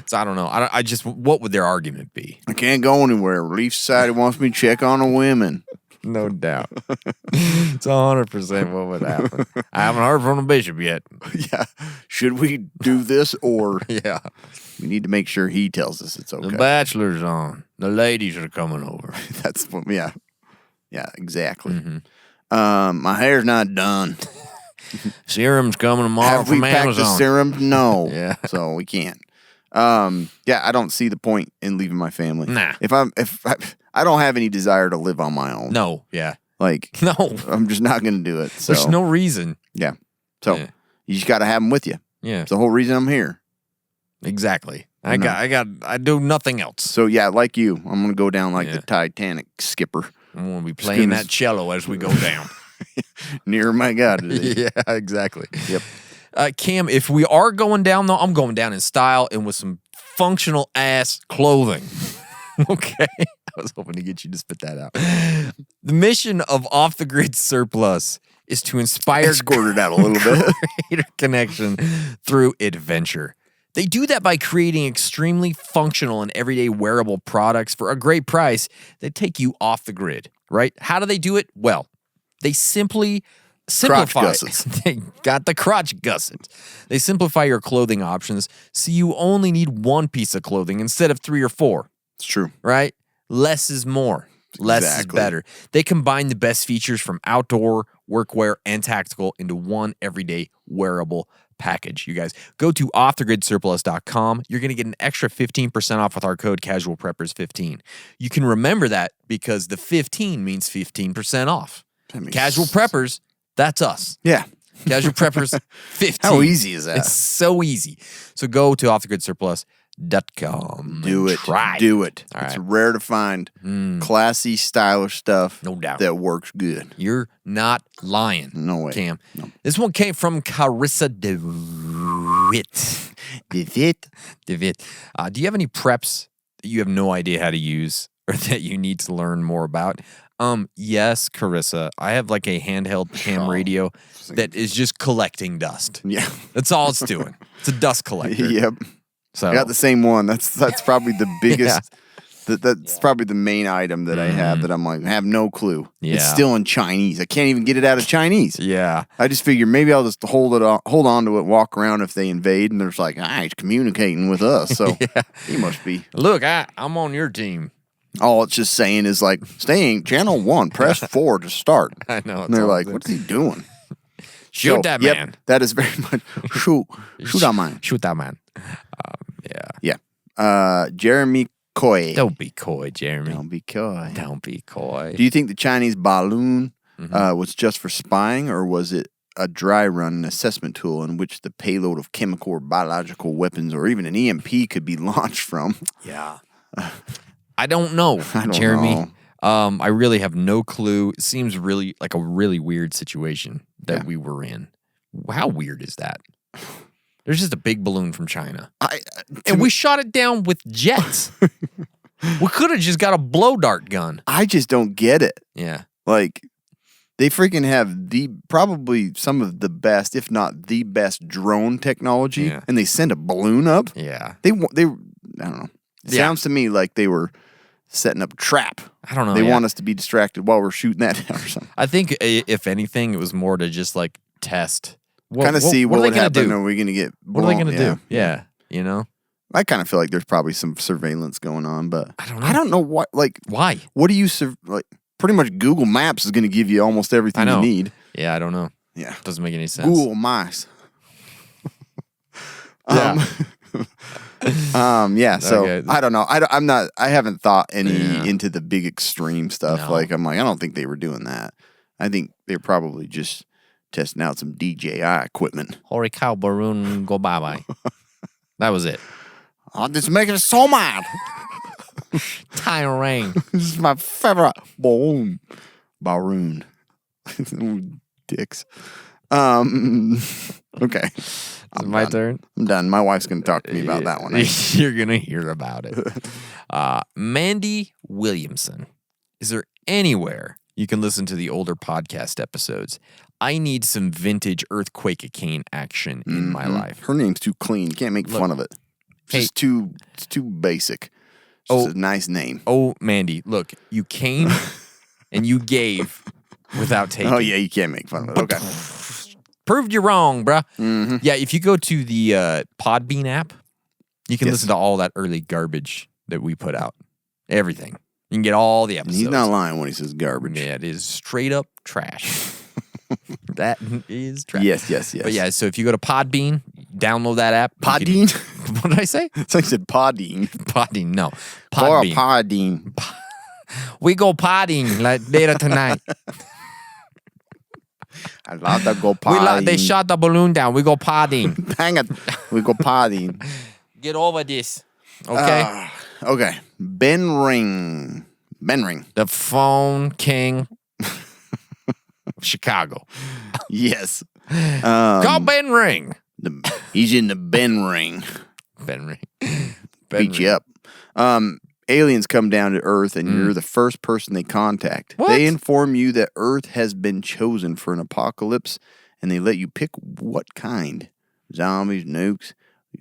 So I don't know. I just, what would their argument be? I can't go anywhere. Relief Society wants me to check on the women. No doubt. It's 100% what would happen. I haven't heard from the bishop yet. Yeah. Should we do this, or Yeah. we need to make sure he tells us it's okay? The bachelor's on. The ladies are coming over. That's what, yeah. Yeah, exactly. Mm-hmm. My hair's not done. Serum's coming tomorrow Have we from packed Amazon. the serum? No. Yeah. So we can't. Yeah, I don't see the point in leaving my family. Nah. If I don't have any desire to live on my own. No. Yeah. Like, No. I'm just not going to do it. So There's no reason. yeah. So Yeah. you just got to have them with you. Yeah. It's the whole reason I'm here. Exactly. I know. I do nothing else. So yeah, like you, I'm going to go down like Yeah. the Titanic skipper. I'm going to be playing that cello as we go down. Near my God today. Yeah, exactly. Yep. Cam, if we are going down, though, I'm going down in style and with some functional ass clothing. Okay. I was hoping to get you to spit that out. The mission of Off the Grid Surplus is to inspire Squirted out a little bit. greater connection through adventure. They do that by creating extremely functional and everyday wearable products for a great price that take you off the grid, right? How do they do it? Well, they simplify. gussets. They got the crotch gusset. They simplify your clothing options so you only need one piece of clothing instead of 3 or 4, It's true. right? Less is more. Less is Exactly. better. They combine the best features from outdoor, workwear, and tactical into one everyday wearable package. You guys, go to offthegridsurplus.com. You're going to get an extra 15% off with our code CASUALPREPPERS15. You can remember that because the 15 means 15% off. That makes Casual Preppers, that's us. Yeah. Casual Preppers, 15. How easy is that? It's so easy. So go to offthegridsurplus.com. Do and it. Try. Do it. All It's right. rare to find classy, stylish stuff. No doubt. That works good. You're not lying. No way. Cam. No. This one came from Carissa DeWitt. DeWitt. Do you have any preps that you have no idea how to use or that you need to learn more about? Yes, Carissa. I have like a handheld ham radio that is just collecting dust. Yeah. That's all it's doing. It's a dust collector. Yep. So I got the same one. That's probably the biggest. That's probably the main item that I have that I'm like, I have no clue. Yeah. It's still in Chinese. I can't even get it out of Chinese. Yeah. I just figure maybe I'll just hold on to it, walk around if they invade, and there's like, he's communicating with us. So he must be. Look, I'm on your team. All it's just saying is like, staying channel 1, press 4 to start. I know. And they're like, what's he doing? Shoot So, that yep, man. that is very much shoot that man. Shoot that man. Yeah. Yeah. Jeremy Coy. Don't be coy, Jeremy. Don't be coy. Don't be coy. Do you think the Chinese balloon was just for spying, or was it a dry run, an assessment tool in which the payload of chemical or biological weapons or even an EMP could be launched from? Yeah. I don't know, I don't Jeremy. know. I really have no clue. It seems really like a really weird situation that we were in. How weird is that? There's just a big balloon from China. And we shot it down with jets. We could have just got a blow dart gun. I just don't get it. Yeah. Like, they freaking have probably some of the best, if not the best, drone technology, Yeah. and they send a balloon up. Yeah. I don't know. It Yeah. sounds to me like they were setting up a trap. I don't know. They yeah. want us to be distracted while we're shooting that down or something. I think if anything, it was more to just like test. Kind of see what are they would gonna happen. do? Are we going to get What are they blown? going to do? Yeah. You know? I kind of feel like there's probably some surveillance going on, but I don't know. I don't know what. Like, Why? what do you like? Pretty much Google Maps is going to give you almost everything I know. you need. Yeah, I don't know. Yeah, Doesn't make any sense. Google Maps. Yeah. Yeah. So Okay. I don't know. I haven't thought any Yeah. into the big extreme stuff. No. Like, I'm like, I don't think they were doing that. I think they're probably just testing out some DJI equipment. Holy cow, balloon, go bye-bye. That was it. Oh, this is making us so mad. Tire rain. This is my favorite. Boom. Baroon. Dicks. Okay. Is it my turn? I'm done. My wife's going to talk to me about that one. You're going to hear about it. Mandy Williamson. Is there anywhere you can listen to the older podcast episodes? I need some vintage earthquake-a-cane action in my life. Her name's too clean. You can't make fun of it. It's just it's too basic. It's just a nice name. Oh, Mandy, look, you came and you gave without taking. Oh, yeah, you can't make fun of it. Okay. Proved you wrong, bruh. Yeah, if you go to the Podbean app, you can Yes. listen to all that early garbage that we put out. Everything. You can get all the And episodes. he's not lying when he says garbage. Yeah, it is straight up trash. That is trash. Yes. But yeah, so if you go to Podbean, download that app. you Podbean? can- What did I say? It's like I said Podbean. Podbean, no. Or Podbean. Podbean. We go potting like later tonight. I love to go Podbean. They shot the balloon down. We go potting. Hang it. We go Podbean. Get over this. Okay? Okay. Ben Ring. The phone king of Chicago. Yes. Call Ben Ring. He's in the Ben Ring. Ben Ring. Beat you up. aliens come down to Earth and you're the first person they contact. What? They inform you that Earth has been chosen for an apocalypse, and they let you pick what kind. Zombies, nukes,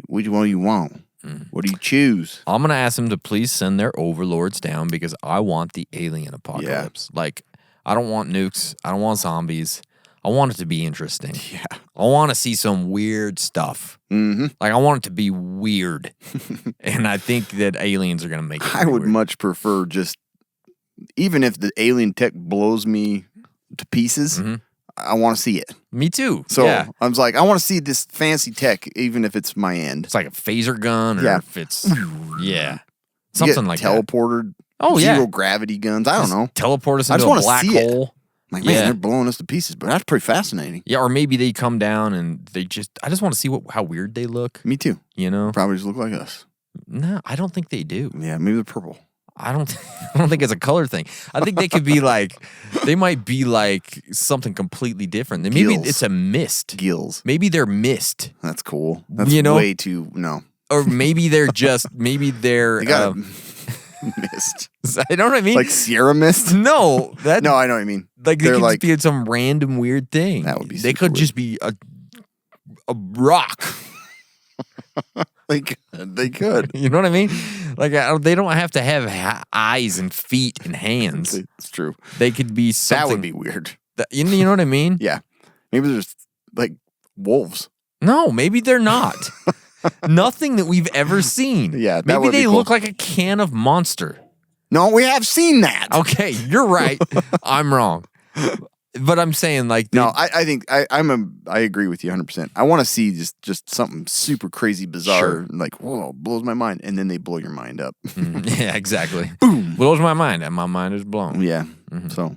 which one you want. What do you choose? I'm going to ask them to please send their overlords down because I want the alien apocalypse. Like, I don't want nukes. I don't want zombies. I want it to be interesting. Yeah. I want to see some weird stuff. Mm-hmm. Like, I want it to be weird. And I think that aliens are going to make it I would weird. much prefer just, even if the alien tech blows me to pieces, I want to see it. Me too. So yeah. I was like, I want to see this fancy tech, even if it's my end. It's like a phaser gun or Yeah. if it's, You something get like that. teleported. Oh, yeah. Zero gravity guns. I don't know. Teleport us I into just a wanna black see it. hole. Like, man, Yeah. they're blowing us to pieces, but that's pretty fascinating. Yeah, or maybe they come down and I just want to see how weird they look. Me too. You know? Probably just look like us. No, I don't think they do. Yeah, maybe they're purple. I don't think it's a color thing. I think they could be like, they might be like something completely different. Maybe Gills. it's a mist. Gills. Maybe they're mist. That's cool. That's You know? way too, no. Or maybe they're They got mist. you know what I mean? Like Sierra mist? no, that No, I know what you mean. like they they're could like, just be some random weird thing. That would be They super could weird. just be a rock. they could. You know what I mean? Like they don't have to have eyes and feet and hands. It's true. They could be something. That would be weird. You know what I mean? Yeah. Maybe there's like wolves. No, maybe they're not. Nothing that we've ever seen. Yeah, that maybe would be they cool. look like a can of Monster. No, we have seen that. Okay, you're right. I'm wrong. But I'm saying like No, I think I agree with you 100%. I want to see just something super crazy bizarre, Sure. like whoa, blows my mind, and then they blow your mind up. yeah, exactly. Boom. Blows my mind, and my mind is blown. Yeah. So,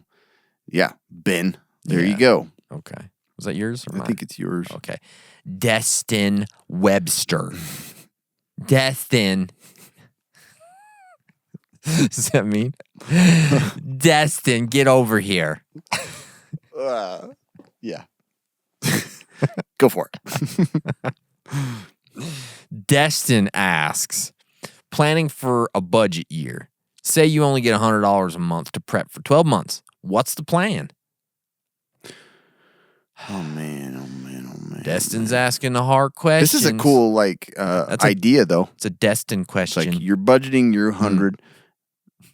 yeah, Ben, there Yeah. you go. Okay. Was that yours or I mine? think it's yours. Okay. Destin Webster. Destin. Does that mean? Destin, get over here. Yeah. Go for it. Destin asks, planning for a budget year. Say you only get $100 a month to prep for 12 months. What's the plan? Oh man, oh man, oh man. Destin's asking the hard questions. This is a cool idea though. It's a Destin It's question. like you're budgeting your 100.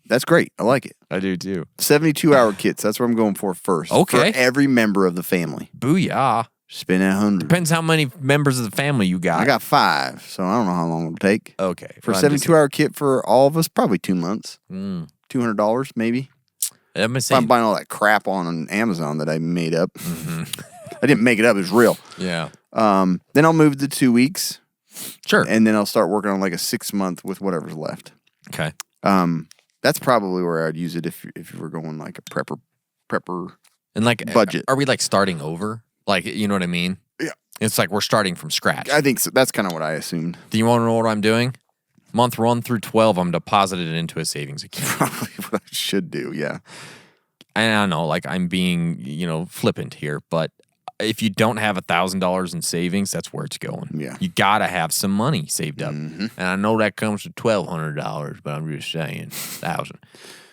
That's great. I like it. I do too. 72-hour kits. That's what I'm going for first. Okay. For every member of the family. Booyah. Spend 100. Depends how many members of the family you got. I got 5, so I don't know how long it'll take. Okay. For a well, I'm just- 72-hour kit for all of us, probably 2 months. Mm. $200 maybe. I'm If I'm saying, buying all that crap on Amazon that I made up. Mm-hmm. I didn't make it up. It was real. yeah. Then I'll move to 2 weeks. Sure. And then I'll start working on like a 6-month with whatever's left. Okay. That's probably where I'd use it if you were going like a prepper. And like, budget. Are we like starting over? Like, you know what I mean? Yeah. It's like we're starting from scratch. I think so. That's kind of what I assumed. Do you want to know what I'm doing? Month 1 through 12, I'm deposited it into a savings account. Probably what I should do. Yeah. And I know, like, I'm being, flippant here, but if you don't have $1,000 in savings, that's where it's going. Yeah. You gotta have some money saved up, and I know that comes to $1,200, but I'm just saying, 1,000.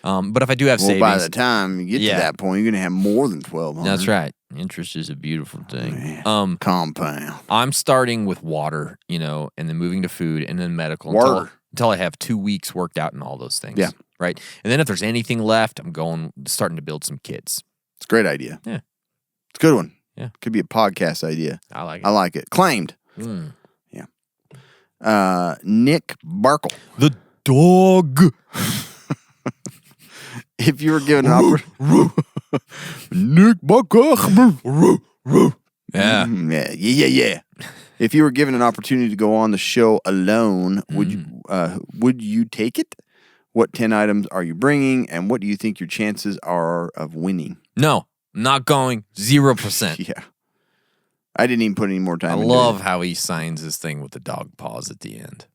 But if I do have Well, savings, by the time you get Yeah. to that point, you're gonna have more than 1,200. that's right. Interest is a beautiful thing. Compound. I'm starting with water, and then moving to food, and then medical Water. until I have 2 weeks worked out in all those things. Yeah. Right. And then if there's anything left, I'm starting to build some kits. It's a great idea. Yeah. It's a good one. Yeah. Could be a podcast idea. I like it. I like it. Claimed. Mm. Yeah. Nick Barkle. The dog. If you were given an opportunity. Nick Barkle. Yeah. Yeah. If you were given an opportunity to go on the show alone, would you take it? What 10 items are you bringing, and what do you think your chances are of winning? No, not going. 0%. Yeah. I didn't even put any more I time into love it. how he signs his thing with the dog paws at the end.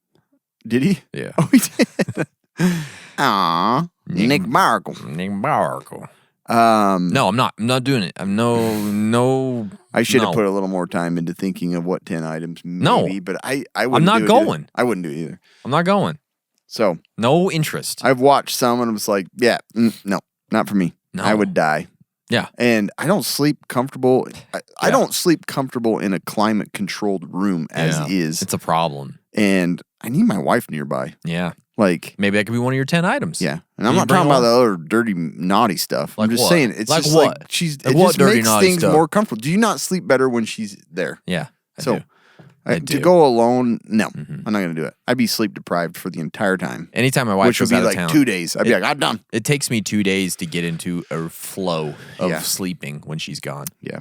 Did he? Yeah. Oh, he did. Aw. Nick Barkle. Nick Barkle. Um, No, I'm not. I'm not doing it. I'm no. I should have no. put a little more time into thinking of what 10 items No. maybe, but I wouldn't I'm not do it either. going. I wouldn't do it either. I'm not going. So No interest. I've watched some and I was like, yeah, no, not for me. No. I would die. Yeah. And I don't sleep comfortable. I don't sleep comfortable in a climate controlled room as is. It's a problem. And I need my wife nearby. Yeah. Like, maybe that could be one of your 10 items. Yeah. And I'm not talking about the other dirty, naughty stuff. Like I'm just what? saying, it's Like just what? like it Like what just dirty, makes naughty things stuff? more comfortable. Do you not sleep better when she's there? Yeah. I do. To go alone, no, I'm not going to do it. I'd be sleep deprived for the entire time. Anytime my wife which would goes be out of like town, 2 days. I'd be like, I'm done. It takes me 2 days to get into a flow of Yeah. sleeping when she's gone. Yeah.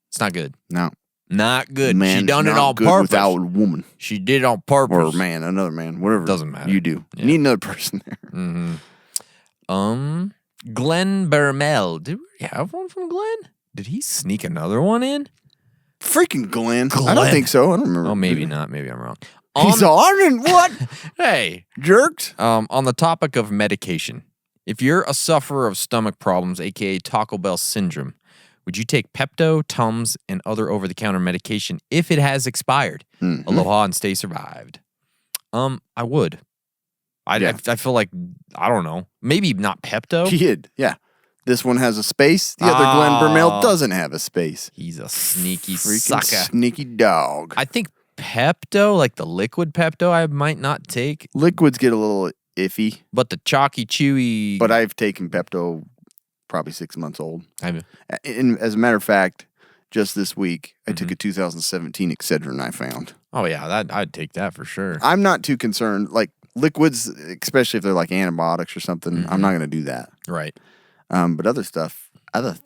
It's not good. No. Not good. Man, She done it not on good purpose. without a woman. She did it on purpose. Or man, another man, whatever. Doesn't matter. You do. Yeah. You need another person there. Glenn Bermel. Did we have one from Glenn? Did he sneak another one in? Freaking Glenn. I don't think so. I don't remember. Oh, maybe not. Maybe I'm wrong. He's on and what? Hey. Jerks. On the topic of medication, if you're a sufferer of stomach problems, aka Taco Bell syndrome, would you take Pepto, Tums, and other over-the-counter medication if it has expired? Aloha and stay survived. I would. I feel like, I don't know, maybe not Pepto. Kid. Yeah. This one has a space. The other Glenn Bermel doesn't have a space. He's a sneaky Freaking sucker. sneaky dog. I think Pepto, like the liquid Pepto, I might not take. Liquids get a little iffy, But the chalky, chewy. but I've taken Pepto probably 6 months old. I And as a matter of fact, just this week, I took a 2017 Excedrin I found. oh yeah, I'd take that for sure. I'm not too concerned. Like liquids, especially if they're like antibiotics or something, I'm not going to do that. Right. But other stuff, I don't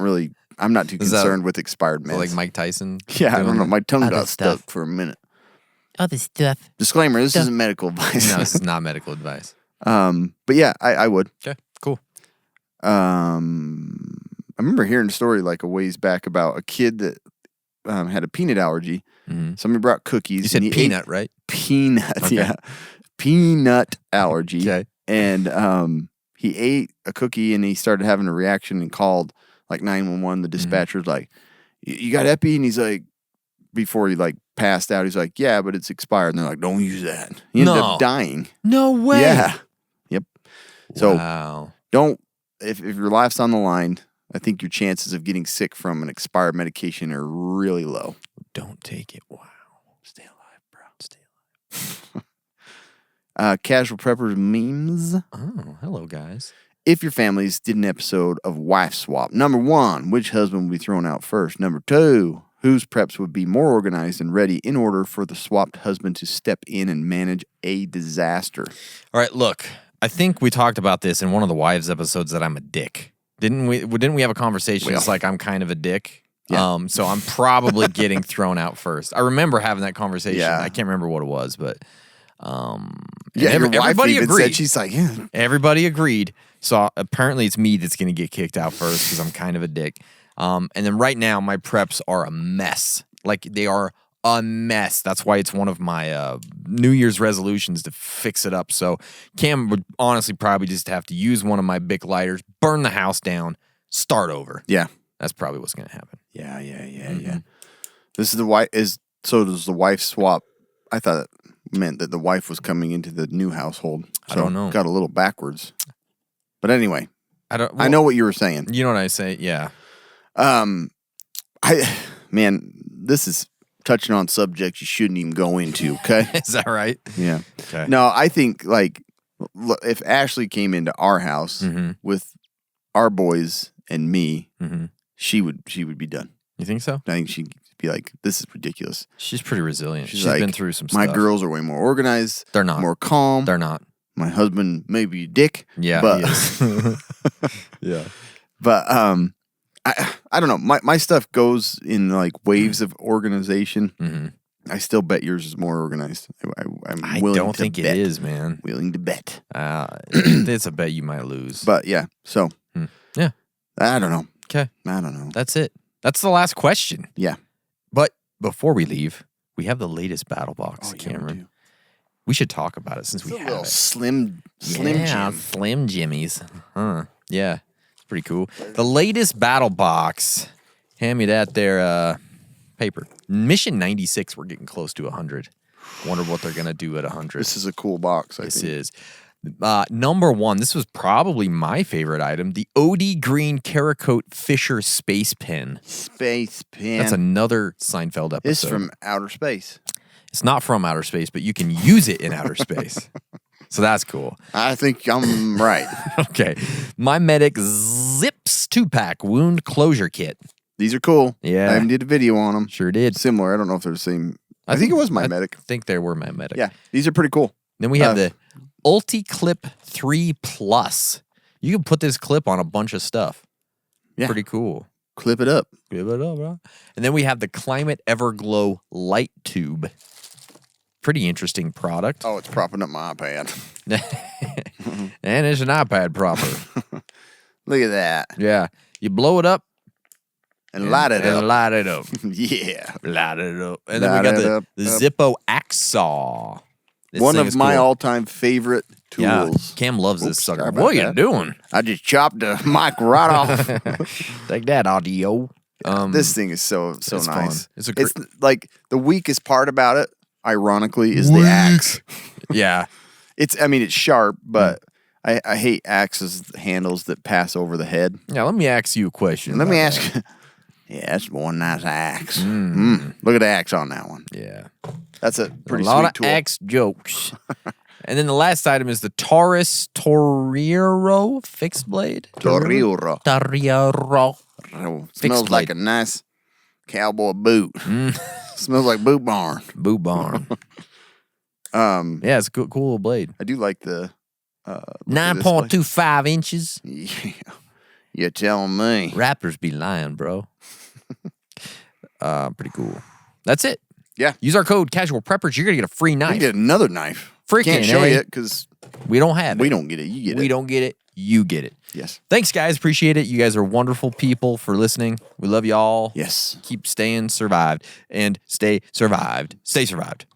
really, I'm not too Is that concerned with expired meds. Like Mike Tyson. Yeah, I doing don't know. it? My tongue Other got stuck stuff. for a minute. Other stuff. Disclaimer, this isn't medical advice. No, this is not medical advice. But yeah, I would. Okay, cool. I remember hearing a story like a ways back about a kid that had a peanut allergy. Somebody brought cookies. You said and he peanut, ate right? Peanut, Okay. yeah. Peanut allergy. Okay. And he ate a cookie and he started having a reaction and called like 911. The dispatcher's like, you got epi? And he's like, before he like passed out, he's like, yeah, but it's expired. And they're like, don't use that. He ended No. up dying. No way. Yeah. Yep. So Wow. don't, if your life's on the line, I think your chances of getting sick from an expired medication are really low. Don't take it. Wow. Stay alive, bro. Stay alive. Casual Preppers memes. Oh, hello, guys. If your families did an episode of Wife Swap, number 1, which husband would be thrown out first? Number 2, whose preps would be more organized and ready in order for the swapped husband to step in and manage a disaster? All right, look. I think we talked about this in one of the wives episodes that I'm a dick. Didn't we have a conversation? It's like I'm kind of a dick. Yeah. So I'm probably getting thrown out first. I remember having that conversation. Yeah. I can't remember what it was, but Yeah, your wife everybody even agreed. said, she's like, yeah. Everybody agreed. So apparently it's me that's going to get kicked out first because I'm kind of a dick. And then right now my preps are a mess. Like they are a mess. That's why it's one of my New Year's resolutions to fix it up. So Cam would honestly probably just have to use one of my Bic lighters, burn the house down, start over. Yeah. That's probably what's going to happen. Yeah. This is the wife so does the wife swap? I thought it meant that the wife was coming into the new household. I don't know. Got a little backwards. But anyway, I know what you were saying. You know what I say? Yeah. This is touching on subjects you shouldn't even go into, okay? Is that right? Yeah. Okay. No, I think like if Ashley came into our house with our boys and me, she would be done. You think so? I think she'd be like, this is ridiculous. She's pretty resilient. She's like, been through some my stuff. girls are way more organized. They're not. More calm. They're not. My husband may be a dick. Yeah, but he is. Yeah. But I don't know. My stuff goes in like waves of organization. I still bet yours is more organized. I'm willing don't to think bet. it is, man. Willing to bet. It's a bet you might lose. But yeah, so yeah. I don't know. Okay. I don't know. That's it. That's the last question. Yeah. But before we leave, we have the latest battle box, Oh, yeah, Cameron. we do. We should talk about it since we It's a have little it. Slim Yeah, Jim. Slim Jimmies. Huh. Yeah. It's pretty cool. The latest battle box. Hand me that there paper. Mission 96, we're getting close to 100. Wonder what they're gonna do at 100. This is a cool box. I This think. is number one. This was probably my favorite item: the OD Green Caracote Fisher Space Pen. Space pen. That's another Seinfeld episode. It's from outer space. It's not from outer space, but you can use it in outer space. So that's cool. I think I'm right. Okay. My Medic Zips 2-pack wound closure kit. These are cool. Yeah. I even did a video on them. Sure did. Similar. I don't know if they're the same. I think it was my medic. I think they were My Medic. Yeah. These are pretty cool. Then we have the Ulti Clip 3 Plus. You can put this clip on a bunch of stuff. Yeah. Pretty cool. Clip it up. Give it up, bro. And then we have the Climate Everglow Light Tube. Pretty interesting product. Oh, it's propping up my iPad. And it's an iPad proper. Look at that. Yeah. You blow it up. And light it up. Light it up. Yeah. Light it up. And then Light we got it the up, Zippo Axe Saw. This One thing of is my cool. all-time favorite Yeah, tools. Cam loves this Oops, sucker. sorry about What are you that. doing? I just chopped the mic right off. Take that, audio. This thing is so it's nice. fun. It's a It's like the weakest part about it, ironically, is the axe. Yeah. It's sharp, but I hate axes handles that pass over the head. Yeah, let me ask you a question. Let me about ask that. you. Yeah, that's one nice axe. Look at the axe on that one. Yeah. That's a pretty a lot sweet of tool. axe jokes. And then the last item is the Taurus Torriero fixed blade. Torriero. Torriero. Oh, smells blade. like a nice cowboy boot. Smells like boot barn. Boot barn. Yeah, it's a cool little blade. I do like the look at this blade. 9.25 inches. Yeah, you're telling me. Raptors be lying, bro. Pretty cool. That's it. Yeah. Use our code Casual Preppers. You're gonna get a free I knife. get another knife. Freaking Can't show A. you because We don't have it. we don't get it. You get it. We don't get it. You get it. Yes. Thanks, guys. Appreciate it. You guys are wonderful people for listening. We love y'all. Yes. Keep staying survived and stay survived. Stay survived.